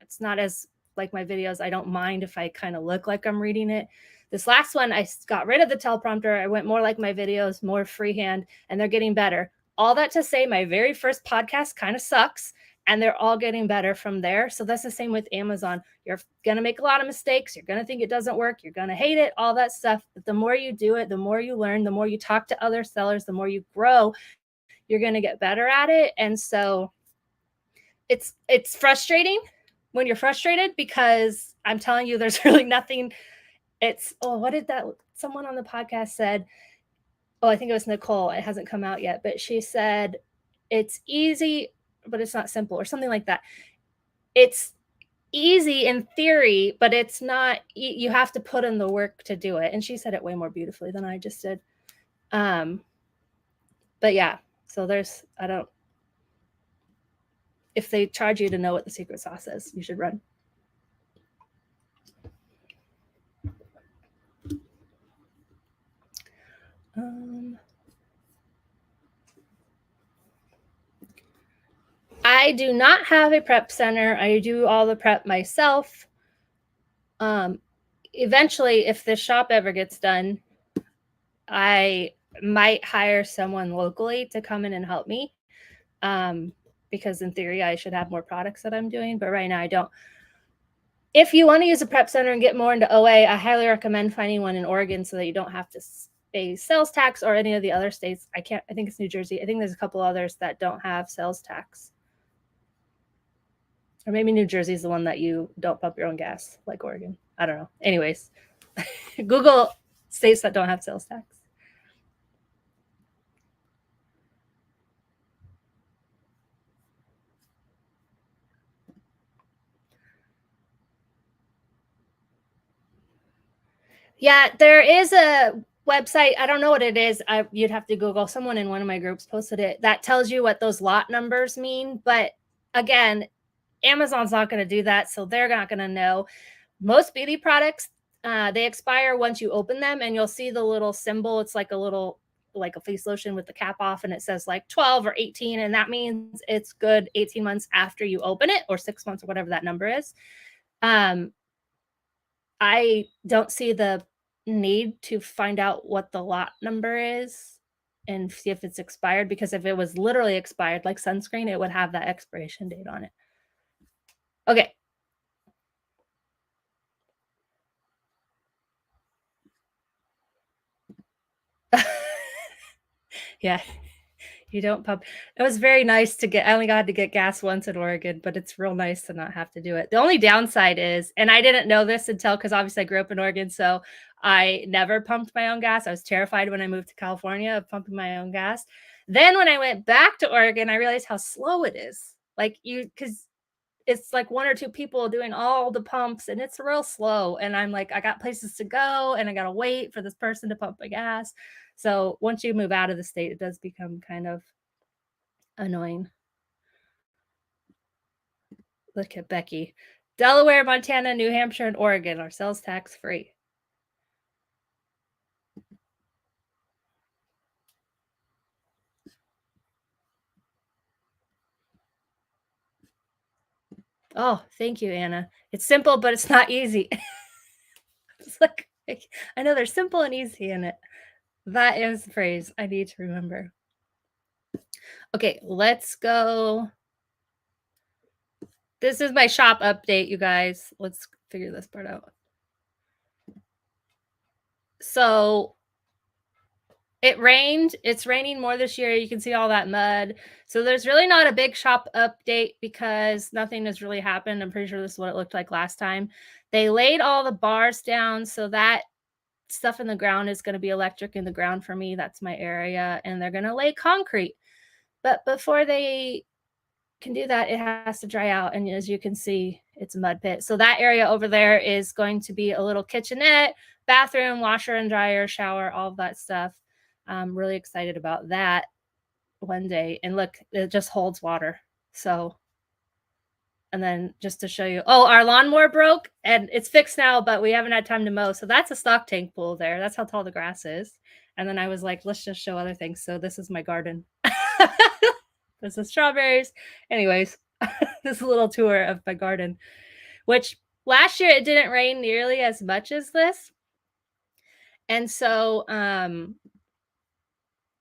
it's not as like my videos. I don't mind if I kind of look like I'm reading it. This last one, I got rid of the teleprompter. I went more like my videos, more freehand, and they're getting better. All that to say, my very first podcast kind of sucks, and they're all getting better from there. So that's the same with Amazon. You're going to make a lot of mistakes. You're going to think it doesn't work. You're going to hate it, all that stuff. But the more you do it, the more you learn, the more you talk to other sellers, the more you grow, you're going to get better at it. And so it's frustrating when you're frustrated, because I'm telling you, there's really nothing. It's, oh, what did that someone on the podcast said? Oh, I think it was Nicole. It hasn't come out yet, but she said it's easy, but it's not simple, or something like that. It's easy in theory, but it's not. You have to put in the work to do it. And she said it way more beautifully than I just did. But yeah, so there's, I don't, if they charge you to know what the secret sauce is, you should run. I do not have a prep center. I do all the prep myself. Eventually, if this shop ever gets done, I might hire someone locally to come in and help me. Because in theory, I should have more products that I'm doing, but right now I don't. If you want to use a prep center and get more into OA, I highly recommend finding one in Oregon so that you don't have to pay sales tax, or any of the other states. I think it's New Jersey. I think there's a couple others that don't have sales tax. Or maybe New Jersey is the one that you don't pump your own gas, like Oregon. I don't know. Anyways, Google states that don't have sales tax. Yeah, there is a website. I don't know what it is. You'd have to Google. Someone in one of my groups posted it. That tells you what those lot numbers mean. But again, Amazon's not going to do that, so they're not going to know. Most beauty products, they expire once you open them, and you'll see the little symbol. It's like a face lotion with the cap off, and it says like 12 or 18, and that means it's good 18 months after you open it, or 6 months, or whatever that number is. I don't see the need to find out what the lot number is and see if it's expired, because if it was literally expired, like sunscreen, it would have that expiration date on it. Okay. Yeah, you don't pump. It was very nice to get. I only got to get gas once in Oregon, but it's real nice to not have to do it. The only downside is, and I didn't know this until, because obviously I grew up in Oregon, so I never pumped my own gas. I was terrified when I moved to California of pumping my own gas. Then when I went back to Oregon, I realized how slow it is. Like, because it's like one or two people doing all the pumps, and it's real slow. And I'm like, I got places to go, and I got to wait for this person to pump my gas. So once you move out of the state, it does become kind of annoying. Look at Becky. Delaware, Montana, New Hampshire, and Oregon are sales tax free. Oh, thank you, Anna. It's simple, but it's not easy. It's like, I know there's simple and easy in it. That is the phrase I need to remember. Okay, let's go. This is my shop update, you guys. Let's figure this part out. So it rained. It's raining more this year. You can see all that mud. So there's really not a big shop update because nothing has really happened. I'm pretty sure this is what it looked like last time. They laid all the bars down, so that stuff in the ground is going to be electric in the ground for me. That's my area. And they're going to lay concrete. But before they can do that, it has to dry out. And as you can see, it's a mud pit. So that area over there is going to be a little kitchenette, bathroom, washer and dryer, shower, all of that stuff. I'm really excited about that one day. And look, it just holds water. So, and then just to show you, oh, our lawnmower broke and it's fixed now, but we haven't had time to mow. So that's a stock tank pool there. That's how tall the grass is. And then I was like, let's just show other things. So this is my garden. This is strawberries. Anyways, this is a little tour of my garden, which last year it didn't rain nearly as much as this. And so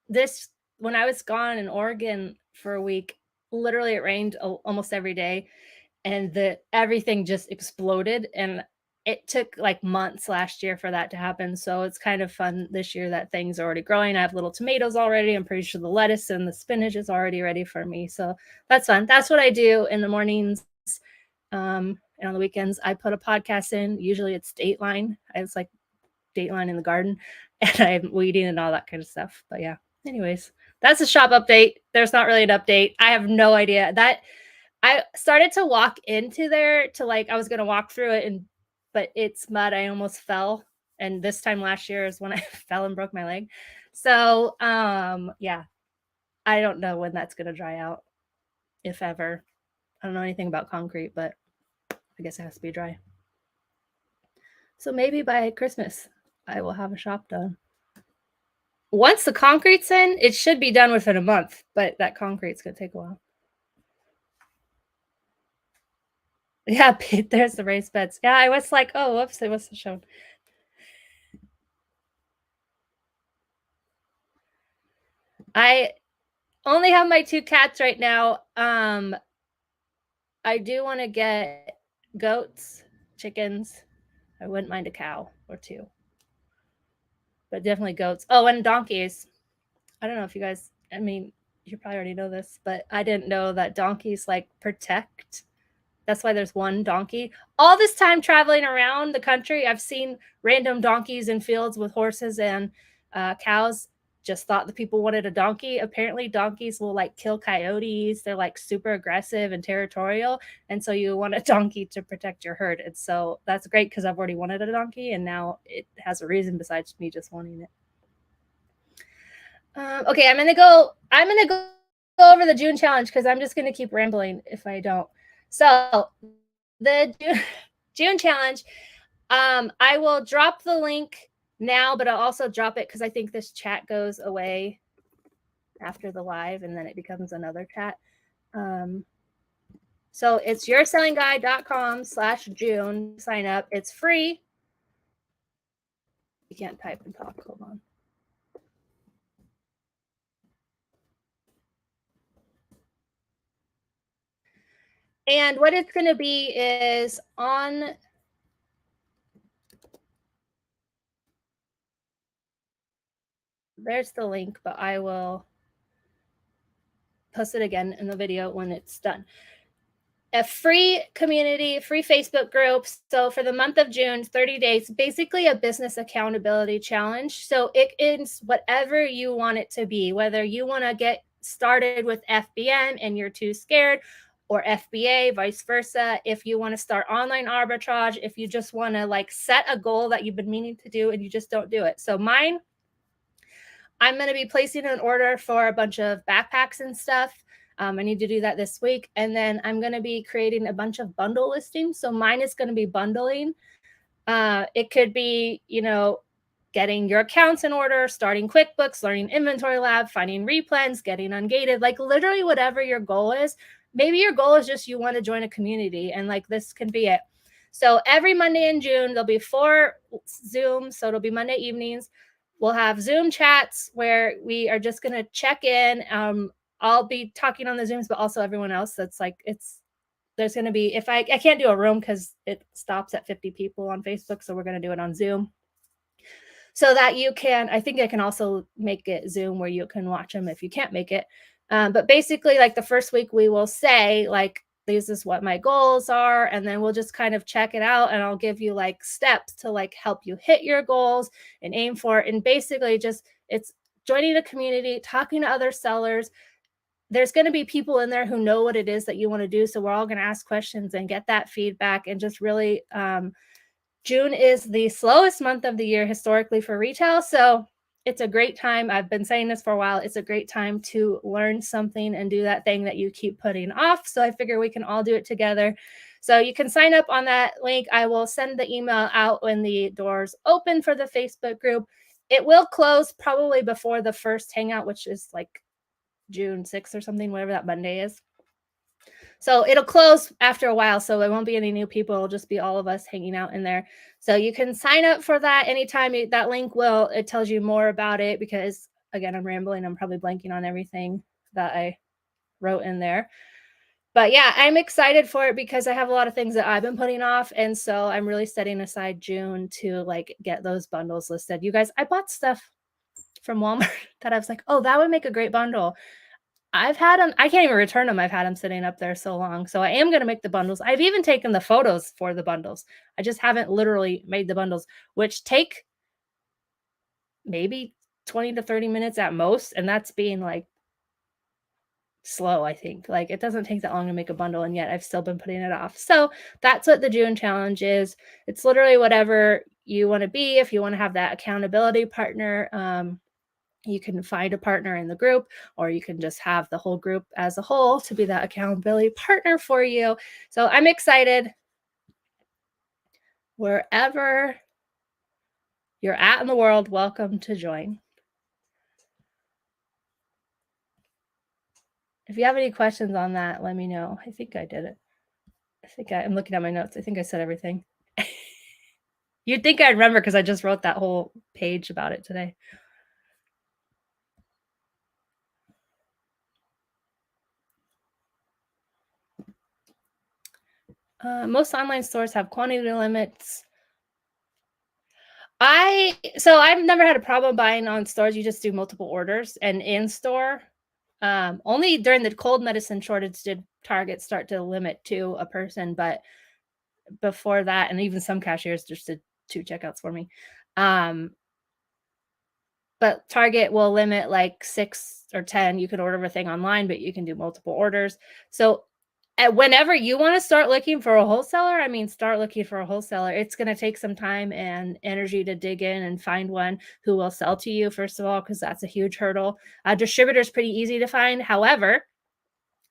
this when I was gone in Oregon for a week, literally it rained almost every day, and everything just exploded, and it took like months last year for that to happen. So it's kind of fun this year that things are already growing. I have little tomatoes already. I'm pretty sure the lettuce and the spinach is already ready for me. So that's fun. That's what I do in the mornings. And on the weekends, I put a podcast in. Usually it's Dateline. It's like Dateline in the garden, and I'm weeding and all that kind of stuff. But yeah, anyways, that's a shop update. There's not really an update. I have no idea. That I started to walk into there to I was gonna walk through it, but it's mud. I almost fell. And this time last year is when I fell and broke my leg. So yeah, I don't know when that's gonna dry out, if ever. I don't know anything about concrete, but I guess it has to be dry. So maybe by Christmas I will have a shop done. Once the concrete's in, it should be done within a month, but that concrete's gonna take a while. Yeah, there's the raised beds. Yeah, I was like, oh, whoops, it wasn't shown. I only have my 2 cats right now. I do want to get goats, chickens. I wouldn't mind a cow or 2, but definitely goats. Oh, and donkeys. I don't know if you guys, I mean, you probably already know this, but I didn't know that donkeys protect. That's why there's one donkey. All this time traveling around the country, I've seen random donkeys in fields with horses and cows. Just thought the people wanted a donkey. Apparently, donkeys will kill coyotes. They're super aggressive and territorial. And so you want a donkey to protect your herd. And so that's great because I've already wanted a donkey, and now it has a reason besides me just wanting it. Okay, I'm gonna go over the June challenge because I'm just gonna keep rambling if I don't. So the June challenge, I will drop the link now, but I'll also drop it because I think this chat goes away after the live and then it becomes another chat. So it's yoursellingguide.com/June. Sign up. It's free. You can't type and talk. Hold on. And what it's going to be is on there's the link, but I will post it again in the video when it's done. A free community, free Facebook group. So for the month of June, 30 days, basically a business accountability challenge. So it is whatever you want it to be, whether you want to get started with FBM and you're too scared, or FBA, vice versa. If you want to start online arbitrage, if you just want to set a goal that you've been meaning to do and you just don't do it. So mine, I'm going to be placing an order for a bunch of backpacks and stuff. I need to do that this week. And then I'm going to be creating a bunch of bundle listings. So mine is going to be bundling. It could be, getting your accounts in order, starting QuickBooks, learning Inventory Lab, finding replens, getting ungated, literally whatever your goal is. Maybe your goal is just you want to join a community and this can be it. So every Monday in June, there'll be 4 Zooms. So it'll be Monday evenings. We'll have Zoom chats where we are just going to check in. I'll be talking on the Zooms, but also everyone else. That's there's going to be, if I can't do a room because it stops at 50 people on Facebook. So we're going to do it on Zoom so that you can, I think I can also make it Zoom where you can watch them if you can't make it. But basically the first week we will say this is what my goals are. And then we'll just kind of check it out. And I'll give you steps to help you hit your goals and aim for it. And basically it's joining a community, talking to other sellers. There's going to be people in there who know what it is that you want to do. So we're all going to ask questions and get that feedback and just really, June is the slowest month of the year historically for retail. So it's a great time. I've been saying this for a while. It's a great time to learn something and do that thing that you keep putting off. So I figure we can all do it together. So you can sign up on that link. I will send the email out when the doors open for the Facebook group. It will close probably before the first hangout, which is June 6th or something, whatever that Monday is. So it'll close after a while. So there won't be any new people. It'll just be all of us hanging out in there. So you can sign up for that anytime. That link it tells you more about it, because again, I'm rambling. I'm probably blanking on everything that I wrote in there. But yeah, I'm excited for it because I have a lot of things that I've been putting off. And so I'm really setting aside June to like get those bundles listed. You guys, I bought stuff from Walmart that I was like, oh, that would make a great bundle. I've had them. I can't even return them. I've had them sitting up there so long. So I am going to make the bundles. I've even taken the photos for the bundles. I just haven't literally made the bundles, which take maybe 20 to 30 minutes at most. And that's being like slow, I think. Like it doesn't take that long to make a bundle, and yet I've still been putting it off. So that's what the June challenge is. It's literally whatever you want to be. If you want to have that accountability partner, you can find a partner in the group, or you can just have the whole group as a whole to be that accountability partner for you. So I'm excited. Wherever you're at in the world, welcome to join. If you have any questions on that, let me know. I think I did it. I'm looking at my notes. I think I said everything. You'd think I'd remember because I just wrote that whole page about it today. Most online stores have quantity limits. I've never had a problem buying on stores. You just do multiple orders, and in store, only during the cold medicine shortage did Target start to limit to a person, but before that, and even some cashiers just did 2 checkouts for me. But Target will limit like 6 or 10. You can order everything online, but you can do multiple orders. So whenever you want to start looking for a wholesaler, start looking for a wholesaler. It's going to take some time and energy to dig in and find one who will sell to you, first of all, because that's a huge hurdle. Distributor is pretty easy to find. However,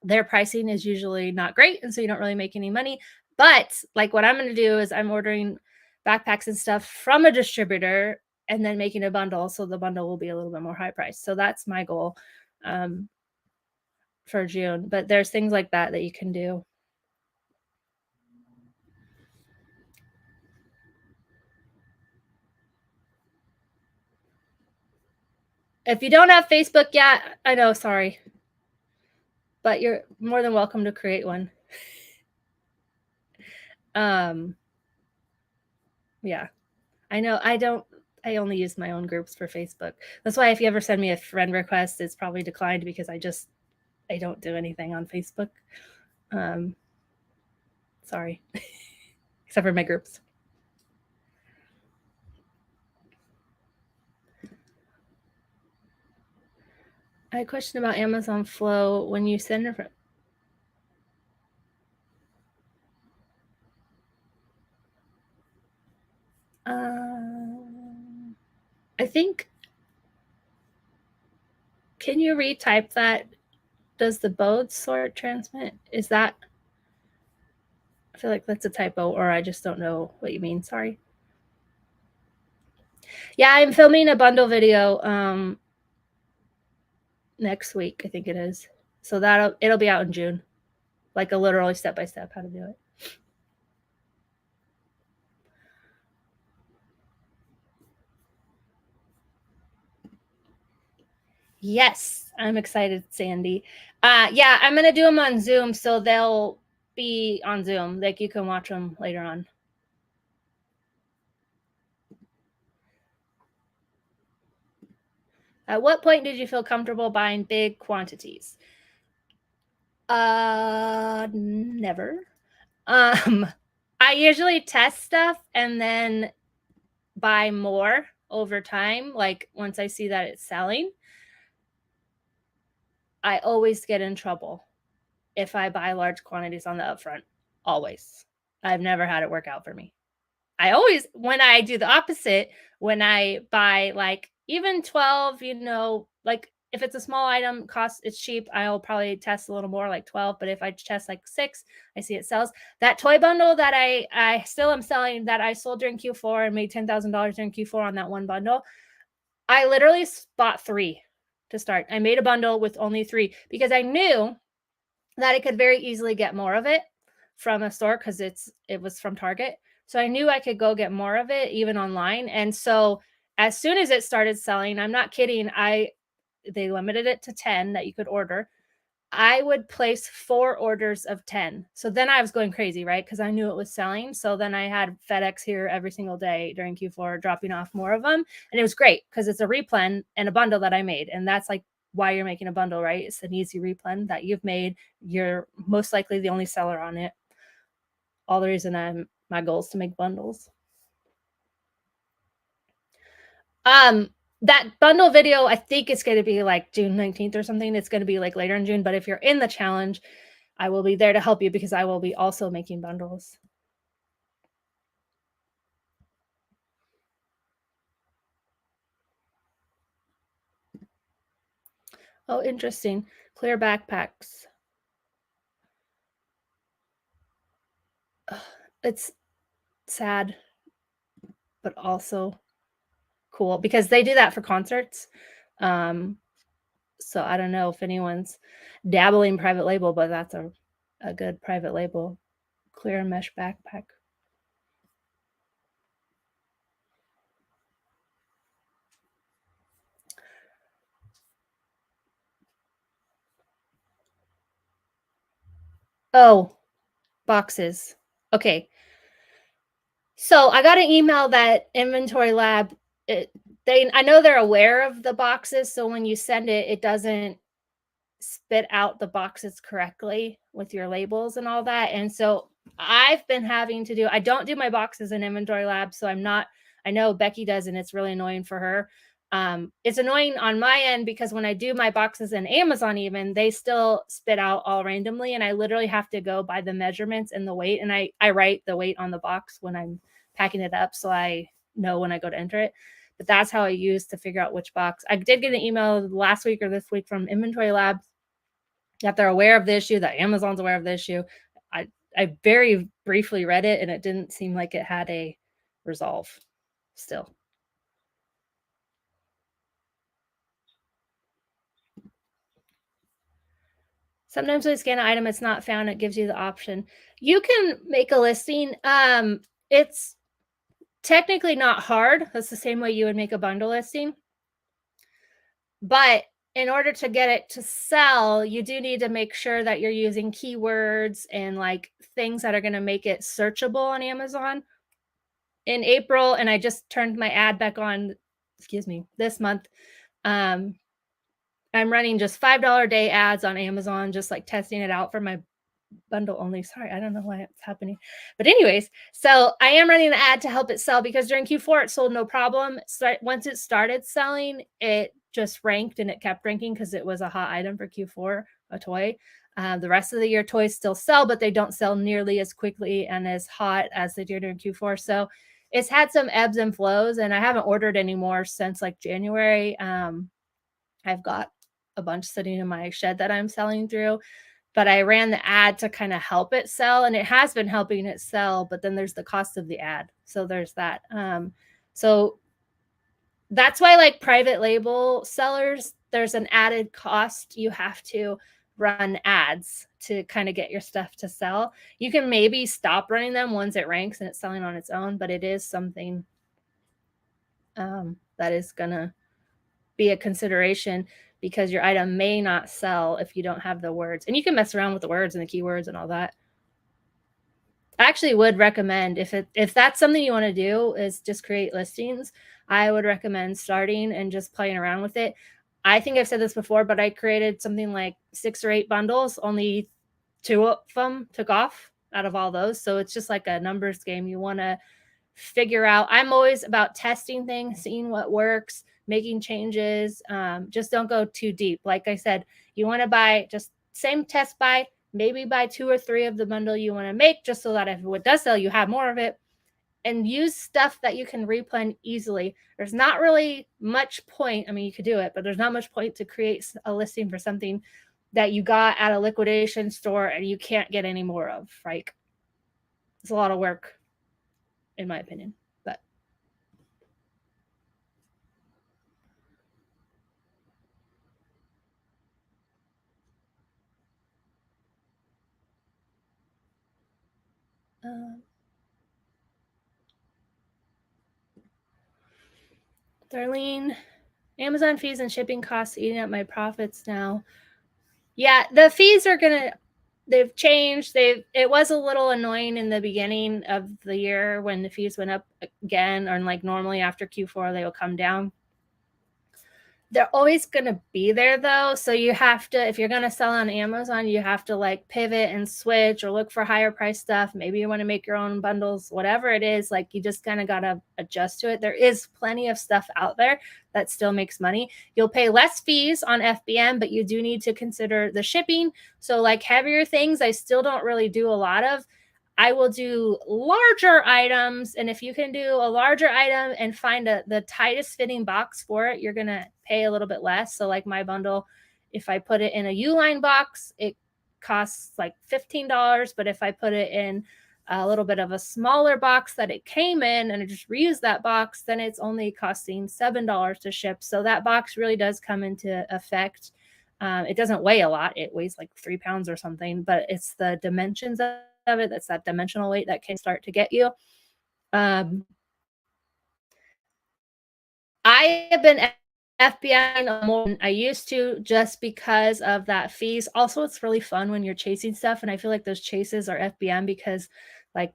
their pricing is usually not great, and so you don't really make any money. But like what I'm going to do is I'm ordering backpacks and stuff from a distributor and then making a bundle, so the bundle will be a little bit more high price. So that's my goal for June. But there's things like that you can do. If you don't have Facebook yet, I know, sorry, but you're more than welcome to create one. Yeah, I know. I only use my own groups for Facebook. That's why if you ever send me a friend request, it's probably declined, because I don't do anything on Facebook. Sorry, except for my groups. I had a question about Amazon Flow. When you send a I think, can you retype that? Does the Bode sort transmit? Is that, I feel like that's a typo, or I just don't know what you mean. Sorry. Yeah, I'm filming a bundle video next week, I think it is. So it'll be out in June, like a literally step-by-step how to do it. Yes, I'm excited, Sandy. Yeah, I'm gonna do them on Zoom, so they'll be on Zoom. Like you can watch them later on. At what point did you feel comfortable buying big quantities? Never. I usually test stuff and then buy more over time. Like once I see that it's selling, I always get in trouble if I buy large quantities on the upfront. Always. I've never had it work out for me. When I do the opposite, when I buy like even 12, like if it's a small item, it's cheap, I'll probably test a little more, like 12. But if I test like 6, I see it sells. That toy bundle that I still am selling, that I sold during Q4 and made $10,000 during Q4 on that one bundle, I literally bought 3 to start. I made a bundle with only 3 because I knew that I could very easily get more of it from a store because it was from Target. So I knew I could go get more of it even online. And so as soon as it started selling, I'm not kidding, they limited it to 10 that you could order. I would place 4 orders of 10. So then I was going crazy, right? Because I knew it was selling. So then I had FedEx here every single day during Q4 dropping off more of them. And it was great because it's a replen and a bundle that I made. And that's like why you're making a bundle, right? It's an easy replen that you've made. You're most likely the only seller on it. All the reason my goal is to make bundles. Um, that bundle video, I think it's gonna be like June 19th or something. It's gonna be like later in June, but if you're in the challenge, I will be there to help you because I will be also making bundles. Oh, interesting. Clear backpacks. Ugh, it's sad, but also cool because they do that for concerts. Um, so I don't know if anyone's dabbling private label, but that's a good private label. Clear mesh backpack. Oh, boxes. Okay. So I got an email that Inventory Lab, I know they're aware of the boxes, so when you send it, it doesn't spit out the boxes correctly with your labels and all that. And so I've been having to do, I don't do my boxes in Inventory Lab, so I'm not, I know Becky does, and it's really annoying for her. It's annoying on my end because when I do my boxes in Amazon, even they still spit out all randomly, and I literally have to go by the measurements and the weight, and I write the weight on the box when I'm packing it up, so I know when I go to enter it. But that's how I use to figure out which box. I did get an email last week or this week from Inventory Lab that they're aware of the issue, that Amazon's aware of the issue. I I very briefly read it and it didn't seem like it had a resolve still. Sometimes when you scan an item, it's not found, it gives you the option. You can make a listing. It's technically not hard. That's the same way you would make a bundle listing. But in order to get it to sell, you do need to make sure that you're using keywords and like things that are going to make it searchable on Amazon. In April, and I just turned my ad back on, excuse me, this month. Um, I'm running just $5 a day ads on Amazon, just like testing it out for my bundle only. Sorry, I don't know why it's happening. But anyways, so I am running the ad to help it sell because during Q4 it sold no problem. So once it started selling, it just ranked and it kept ranking because it was a hot item for Q4, a toy. The rest of the year, toys still sell, but they don't sell nearly as quickly and as hot as they do during Q4. So it's had some ebbs and flows, and I haven't ordered anymore since like January. I've got a bunch sitting in my shed that I'm selling through, but I ran the ad to kind of help it sell, and it has been helping it sell, but then there's the cost of the ad. So there's that. So that's why like private label sellers, there's an added cost. You have to run ads to kind of get your stuff to sell. You can maybe stop running them once it ranks and it's selling on its own, but it is something that is gonna be a consideration because your item may not sell if you don't have the words. And you can mess around with the words and the keywords and all that. I actually would recommend if that's something you want to do is just create listings. I would recommend starting and just playing around with it. I think I've said this before, but I created something like 6 or 8 bundles. Only 2 of them took off out of all those. So it's just like a numbers game. You want to figure out. I'm always about testing things, seeing what works, making changes. Just don't go too deep. Like I said, you want to buy just same test buy, maybe buy 2 or 3 of the bundle you want to make, just so that if it does sell, you have more of it. And use stuff that you can replen easily. There's not really much point. I mean, you could do it, but there's not much point to create a listing for something that you got at a liquidation store and you can't get any more of, right? It's a lot of work, in my opinion. But Darlene, Amazon fees and shipping costs eating up my profits now. Yeah, the fees are they've changed. It was a little annoying in the beginning of the year when the fees went up again, or like normally after Q4 they will come down. They're always going to be there though. So you have to, if you're going to sell on Amazon, you have to like pivot and switch or look for higher price stuff. Maybe you want to make your own bundles, whatever it is, like you just kind of got to adjust to it. There is plenty of stuff out there that still makes money. You'll pay less fees on FBM, but you do need to consider the shipping. So like heavier things, I still don't really do a lot of. I will do larger items. And if you can do a larger item and find the tightest fitting box for it, you're going to pay a little bit less. So like my bundle, if I put it in a U-line box, it costs like $15. But if I put it in a little bit of a smaller box that it came in and I just reuse that box, then it's only costing $7 to ship. So that box really does come into effect. It doesn't weigh a lot. It weighs like 3 pounds or something, but it's the dimensions of it. That's that dimensional weight that can start to get you. I have been FBIing more than I used to just because of that fees. Also, it's really fun when you're chasing stuff. And I feel like those chases are FBM because like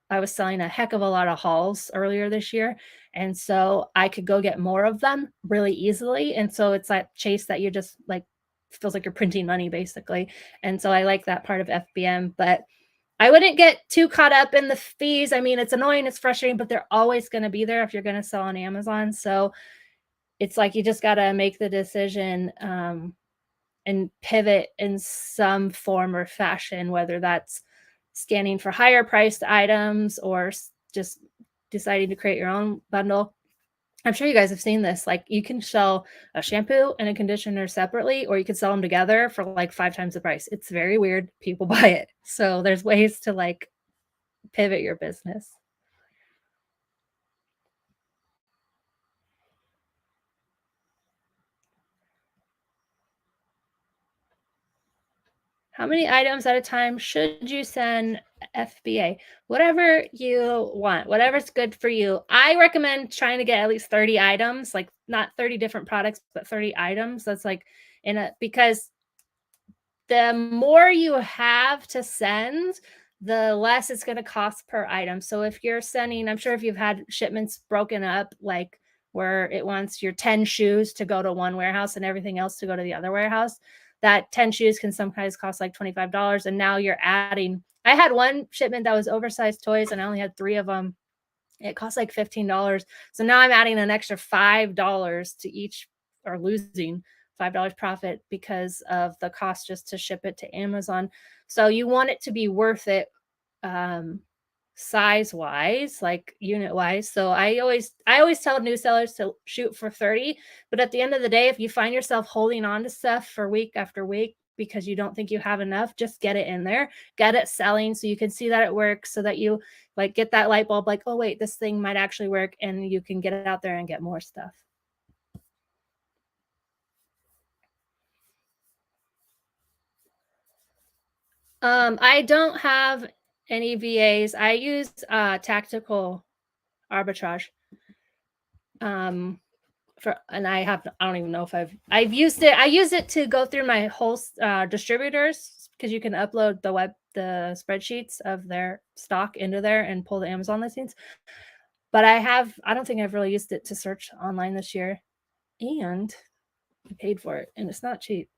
I was selling a heck of a lot of hauls earlier this year. And so I could go get more of them really easily. And so it's that chase that you just like feels like you're printing money basically. And so I like that part of FBM, but I wouldn't get too caught up in the fees. I mean, it's annoying, it's frustrating, but they're always going to be there if you're going to sell on Amazon. So it's like you just got to make the decision and pivot in some form or fashion, whether that's scanning for higher priced items or just deciding to create your own bundle. I'm sure you guys have seen this. Like you can sell a shampoo and a conditioner separately, or you could sell them together for like 5 times the price. It's very weird. People buy it. So there's ways to like pivot your business. How many items at a time should you send FBA? Whatever you want, whatever's good for you. I recommend trying to get at least 30 items, like not 30 different products, but 30 items. That's like because the more you have to send, the less it's going to cost per item. So if you're sending, I'm sure if you've had shipments broken up, like where it wants your 10 shoes to go to one warehouse and everything else to go to the other warehouse, that 10 shoes can sometimes cost like $25. And now you're adding, I had one shipment that was oversized toys and I only had 3 of them. It cost like $15. So now I'm adding an extra $5 to each, or losing $5 profit because of the cost just to ship it to Amazon. So you want it to be worth it um size wise, like unit wise. So I always tell new sellers to shoot for 30, but at the end of the day, if you find yourself holding on to stuff for week after week because you don't think you have enough, just get it in there, get it selling so you can see that it works, so that you like get that light bulb like, oh wait, this thing might actually work, and you can get it out there and get more stuff. I don't have any VAs. I use tactical arbitrage. For, and I don't even know if I've used it. I use it to go through my whole distributors, because you can upload the spreadsheets of their stock into there and pull the Amazon listings. But I don't think I've really used it to search online this year, and I paid for it, and it's not cheap.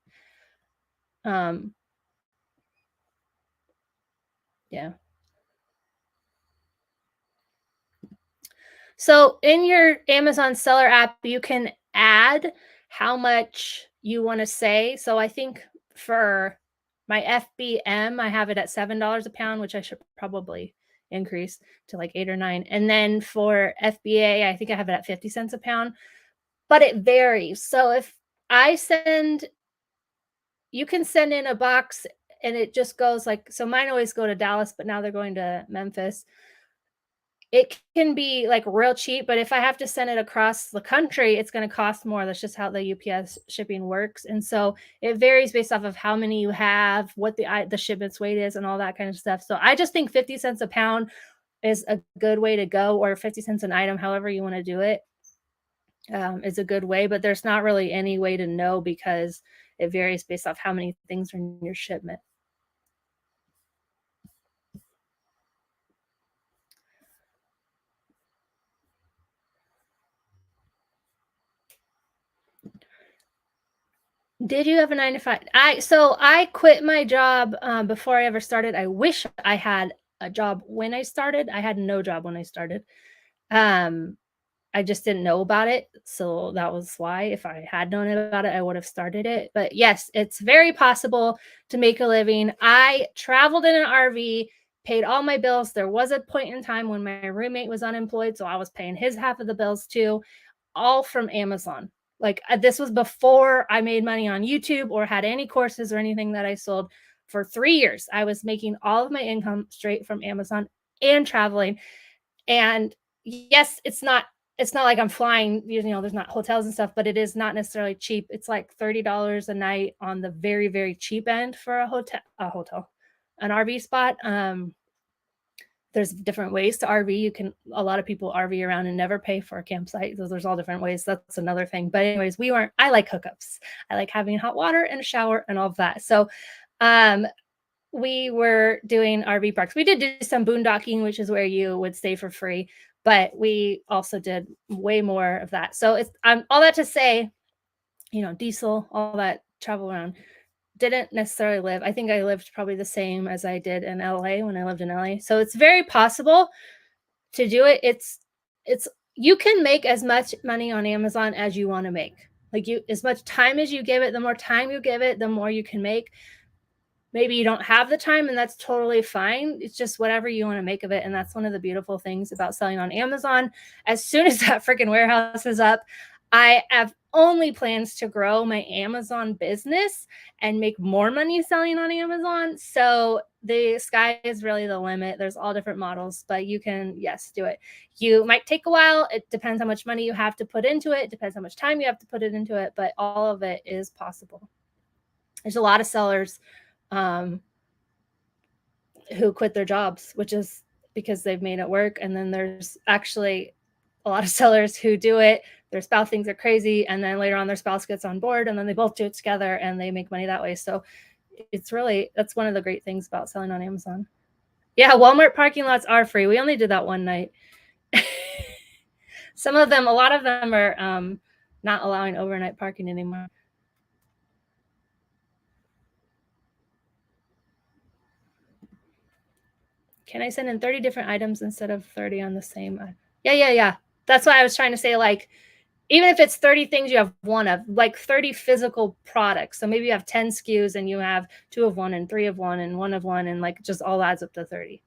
Yeah. So in your Amazon seller app, you can add how much you want to say. So I think for my FBM, I have it at $7 a pound, which I should probably increase to like 8 or 9. And then for FBA, I think I have it at 50 cents a pound, but it varies. So if I send, you can send in a box and it just goes like, so mine always go to Dallas, but now they're going to Memphis. It can be like real cheap, but if I have to send it across the country, it's going to cost more. That's just how the UPS shipping works. And so it varies based off of how many you have, what the shipment's weight is, and all that kind of stuff. So I just think 50 cents a pound is a good way to go, or 50 cents an item, however you want to do it. is a good way, but there's not really any way to know because it varies based off how many things are in your shipment. Did you have a 9 to 5? I quit my job, before I ever started. I wish I had a job when I started. I had no job when I started. Um, I just didn't know about it, so that was why. If I had known about it, I would have started it. But yes, it's very possible to make a living. I traveled in an RV, paid all my bills. There was a point in time when my roommate was unemployed, so I was paying his half of the bills too, all from Amazon. Like, this was before I made money on YouTube or had any courses or anything that I sold. For 3 years, I was making all of my income straight from Amazon and traveling. And yes, it's not like I'm flying, there's not hotels and stuff, but it is not necessarily cheap. It's like $30 a night on the very, very cheap end for an RV spot. There's different ways to RV. A lot of people RV around and never pay for a campsite. So there's all different ways. That's another thing. But anyways, I like hookups. I like having hot water and a shower and all of that. So um we were doing RV parks. We did do some boondocking, which is where you would stay for free, but we also did way more of that. So it's all that to say, diesel, all that travel around. Didn't necessarily live. I think I lived probably the same as I did in LA when I lived in LA. So it's very possible to do it. It's you can make as much money on Amazon as you want to make. Like, you as much time as you give it, the more time you give it, the more you can make. Maybe you don't have the time, and that's totally fine. It's just whatever you want to make of it. And that's one of the beautiful things about selling on Amazon. As soon as that freaking warehouse is up, I have only plans to grow my Amazon business and make more money selling on Amazon. So the sky is really the limit. There's all different models, but you can, yes, do it. You might take a while. It depends how much money you have to put into it. It depends how much time you have to put it into it, but all of it is possible. There's a lot of sellers um, who quit their jobs, which is because they've made it work. And then there's actually a lot of sellers who do it. Their spouse thinks they're crazy, and then later on their spouse gets on board, and then they both do it together and they make money that way. So that's one of the great things about selling on Amazon. Yeah, Walmart parking lots are free. We only did that one night. A lot of them are not allowing overnight parking anymore. Can I send in 30 different items instead of 30 on the same? Yeah. That's why I was trying to say, like, even if it's 30 things you have one of, like 30 physical products. So maybe you have 10 SKUs and you have 2 of one and 3 of one and 1 of one, and like just all adds up to 30.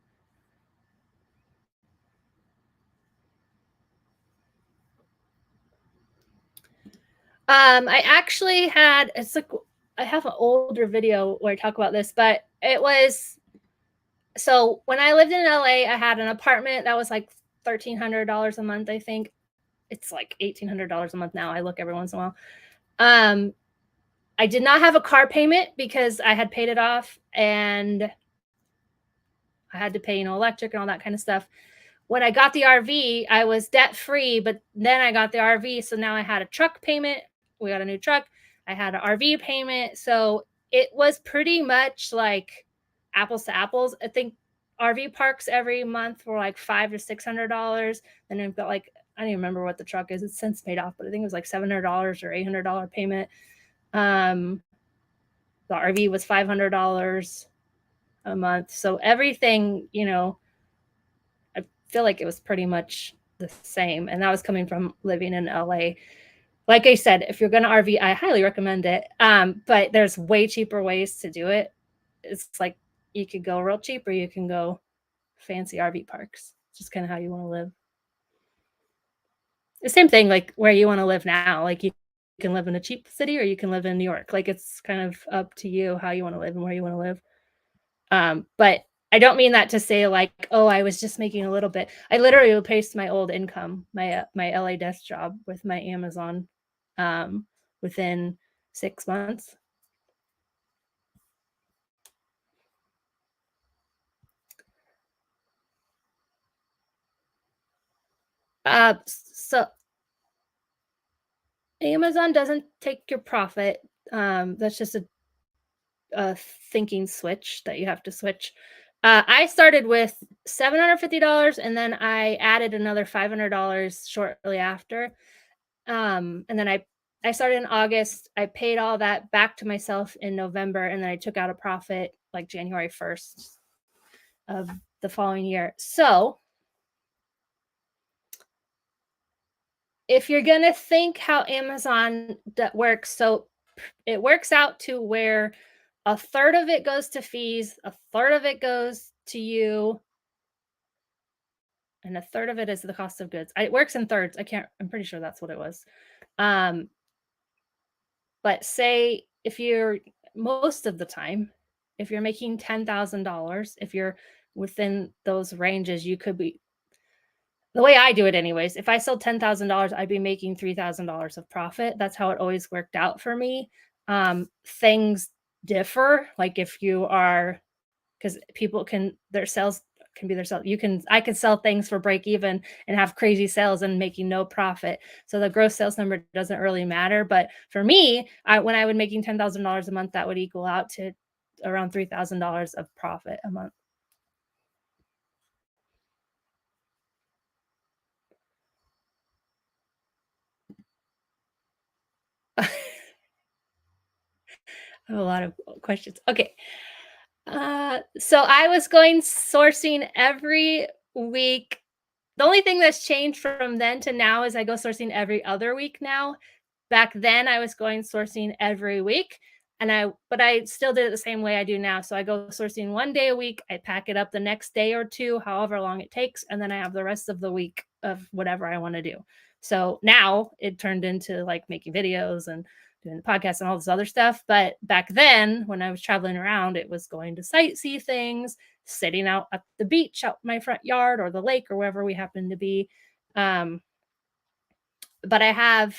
I actually had it's like I have an older video where I talk about this, but it was so when I lived in LA, I had an apartment that was like $1,300 a month, I think. It's like $1,800 a month now. I look every once in a while. Um, I did not have a car payment because I had paid it off, and I had to pay, electric and all that kind of stuff. When I got the RV, I was debt free, but then I got the RV. So now I had a truck payment. We got a new truck. I had an RV payment. So it was pretty much like apples to apples. I think RV parks every month were like $500 to $600. And I've got like, I don't even remember what the truck is. It's since paid off, but I think it was like $700 or $800 payment. Um, the RV was $500 a month. So everything, I feel like it was pretty much the same. And that was coming from living in LA. Like I said, if you're going to RV, I highly recommend it. But there's way cheaper ways to do it. It's like you could go real cheap or you can go fancy RV parks. It's just kind of how you want to live. The same thing, like where you want to live now. Like you can live in a cheap city or you can live in New York. Like it's kind of up to you how you want to live and where you want to live. But I don't mean that to say like, oh, I was just making a little bit. I literally replaced my old income, my LA desk job with my Amazon within 6 months. So Amazon doesn't take your profit. That's just a thinking switch that you have to switch. I started with $750 and then I added another $500 shortly after. And then I started in August. I paid all that back to myself in November, and then I took out a profit like January 1st of the following year. So if you're gonna think how Amazon that works, so it works out to where a third of it goes to fees, a third of it goes to you, and a third of it is the cost of goods. It works in thirds. I'm pretty sure that's what it was. Um, but say if you're most of the time, if you're making $10,000, if you're within those ranges, you could be the way I do it anyways. If I sold $10,000, I'd be making $3,000 of profit. That's how it always worked out for me. Things differ. Like if you are because people can their sales can be their sales. I can sell things for break even and have crazy sales and making no profit. So the gross sales number doesn't really matter. But for me, when I was making $10,000 a month, that would equal out to around $3,000 of profit a month. I have a lot of questions. Okay. So I was going sourcing every week. The only thing that's changed from then to now is I go sourcing every other week now. Back then I was going sourcing every week but I still did it the same way I do now. So I go sourcing 1 day a week, I pack it up the next day or two, however long it takes, and then I have the rest of the week of whatever I want to do. So now it turned into like making videos and doing the podcast and all this other stuff. But back then, when I was traveling around, it was going to sightsee things, sitting out at the beach out my front yard or the lake or wherever we happen to be. Um, but I have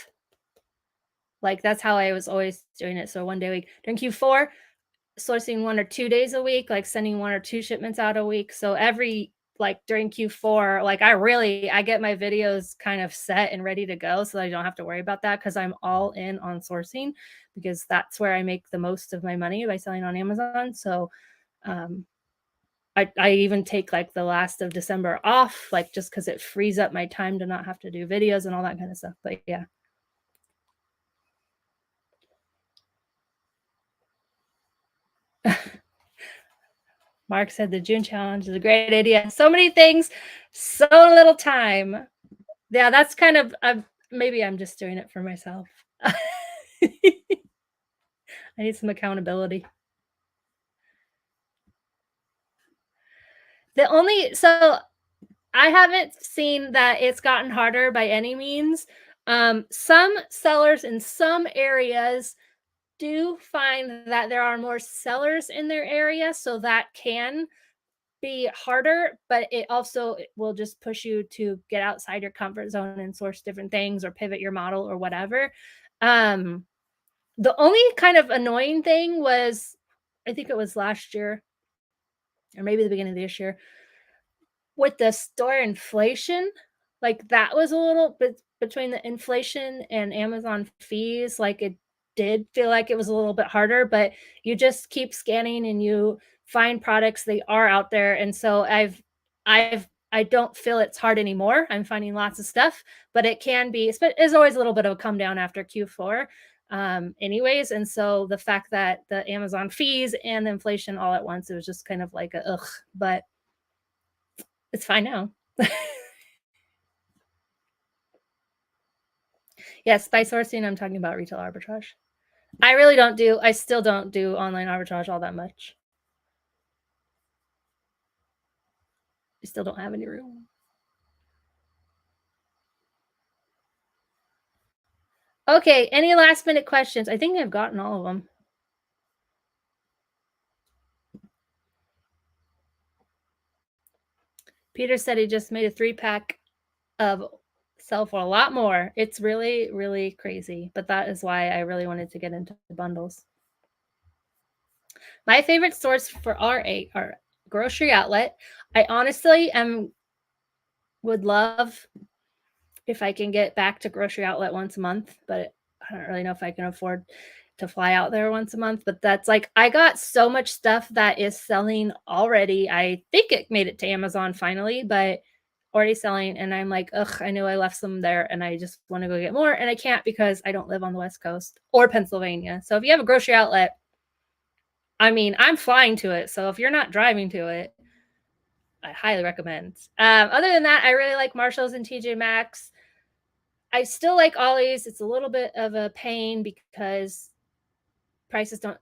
like that's how I was always doing it. So 1 day a week during Q4, sourcing 1 or 2 days a week, like sending 1 or 2 shipments out a week. So every like during Q4, like I get my videos kind of set and ready to go so that I don't have to worry about that because I'm all in on sourcing because that's where I make the most of my money by selling on Amazon. So um I even take like the last of December off, like just because it frees up my time to not have to do videos and all that kind of stuff. But yeah. Mark said the June challenge is a great idea. So many things, so little time. Yeah, that's kind of maybe I'm just doing it for myself. I need some accountability. So I haven't seen that it's gotten harder by any means. Some sellers in some areas do find that there are more sellers in their area, so that can be harder, but it will just push you to get outside your comfort zone and source different things or pivot your model or whatever. Um, the only kind of annoying thing was, I think it was last year or maybe the beginning of this year, with the store inflation, like, that was a little bit between the inflation and Amazon fees, like, it did feel like it was a little bit harder, but you just keep scanning and you find products, they are out there, and so I don't feel it's hard anymore. I'm finding lots of stuff, but it can be it's always a little bit of a come down after Q4, anyways, and so the fact that the Amazon fees and the inflation all at once, it was just kind of like a, ugh, but it's fine now. Yes, by sourcing, I'm talking about retail arbitrage. I still don't do online arbitrage all that much. I still don't have any room. Okay, any last minute questions? I think I've gotten all of them. Peter said he just made a 3-pack of sell for a lot more. It's really, really crazy, but that is why I really wanted to get into bundles. My favorite stores for R8 are grocery outlet. I honestly would love if I can get back to grocery outlet once a month, but I don't really know if I can afford to fly out there once a month, but that's like I got so much stuff that is selling already. I think it made it to Amazon finally, but already selling. And I'm like, ugh, I knew I left some there and I just want to go get more. And I can't because I don't live on the West Coast or Pennsylvania. So if you have a grocery outlet, I mean, I'm flying to it. So if you're not driving to it, I highly recommend. Other than that, I really like Marshalls and TJ Maxx. I still like Ollie's. It's a little bit of a pain because prices don't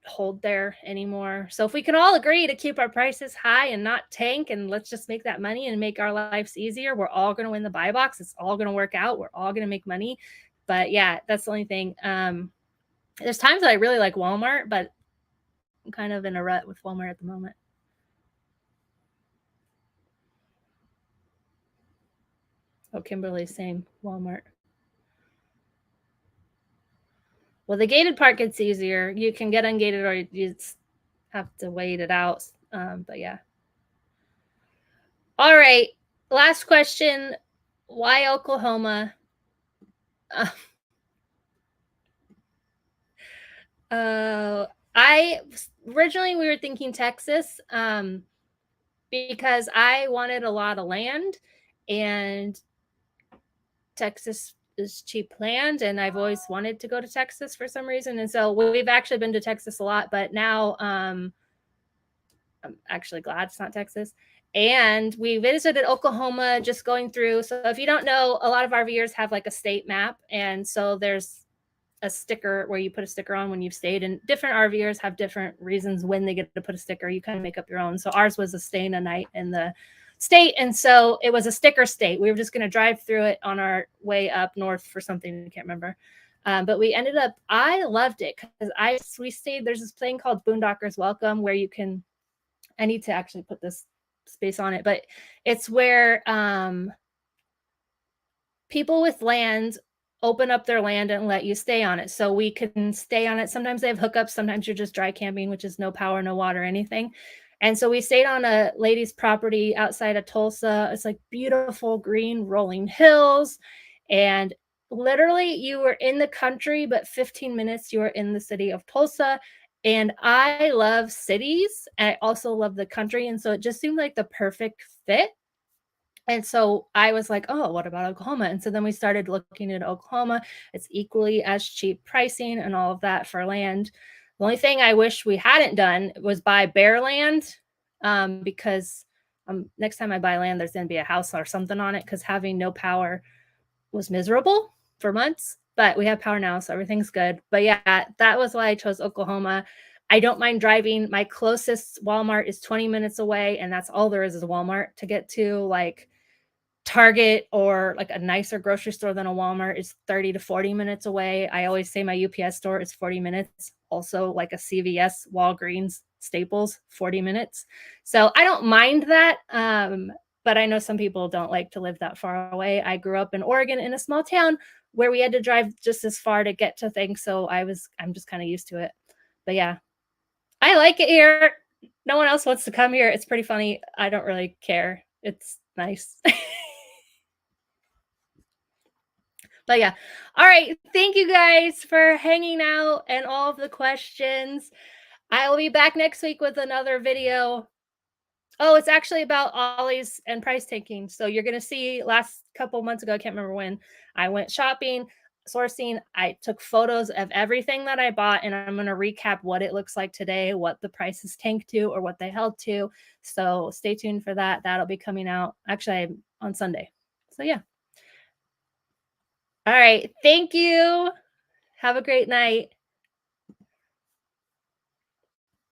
hold there anymore. So if we can all agree to keep our prices high and not tank, and let's just make that money and make our lives easier, we're all going to win the buy box. It's all going to work out. We're all going to make money. But yeah, that's the only thing. There's times that I really like Walmart, but I'm kind of in a rut with Walmart at the moment. Oh, Kimberly, same Walmart. Well, the gated part gets easier. You can get ungated or you just have to wait it out. But yeah. All right. Last question. Why Oklahoma? I originally we were thinking Texas because I wanted a lot of land and Texas is cheap land and I've always wanted to go to Texas for some reason. And so we've actually been to Texas a lot, but now I'm actually glad it's not Texas. And we visited Oklahoma just going through. So if you don't know, a lot of RVers have like a state map. And so there's a sticker where you put a sticker on when you've stayed, and different RVers have different reasons when they get to put a sticker. You kind of make up your own. So ours was a staying a night in the state. And so it was a sticker state. We were just going to drive through it on our way up north for something. I can't remember. But we ended up, I loved it because we stayed, there's this thing called Boondockers Welcome where you can, I need to actually put this space on it, but it's where people with land open up their land and let you stay on it. So we can stay on it. Sometimes they have hookups. Sometimes you're just dry camping, which is no power, no water, anything. And so we stayed on a lady's property outside of Tulsa. It's like beautiful green rolling hills. And literally you were in the country, but 15 minutes you were in the city of Tulsa. And I love cities. And I also love the country. And so it just seemed like the perfect fit. And so I was like, oh, what about Oklahoma? And so then we started looking at Oklahoma. It's equally as cheap pricing and all of that for land. The only thing I wish we hadn't done was buy bare land because next time I buy land, there's going to be a house or something on it because having no power was miserable for months. But we have power now, so everything's good. But yeah, that was why I chose Oklahoma. I don't mind driving. My closest Walmart is 20 minutes away, and that's all there is a Walmart to get to. Like Target or like a nicer grocery store than a Walmart is 30 to 40 minutes away. I always say my UPS store is 40 minutes. Also like a CVS, Walgreens, Staples, 40 minutes. So I don't mind that. But I know some people don't like to live that far away. I grew up in Oregon in a small town where we had to drive just as far to get to things. So I'm just kind of used to it. But yeah, I like it here. No one else wants to come here. It's pretty funny. I don't really care. It's nice. But yeah. All right. Thank you guys for hanging out and all of the questions. I will be back next week with another video. Oh, it's actually about Ollie's and price taking. So you're going to see last couple months ago, I can't remember when, I went shopping, sourcing. I took photos of everything that I bought, and I'm going to recap what it looks like today, what the prices tanked to or what they held to. So stay tuned for that. That'll be coming out actually on Sunday. So yeah. All right. Thank you. Have a great night.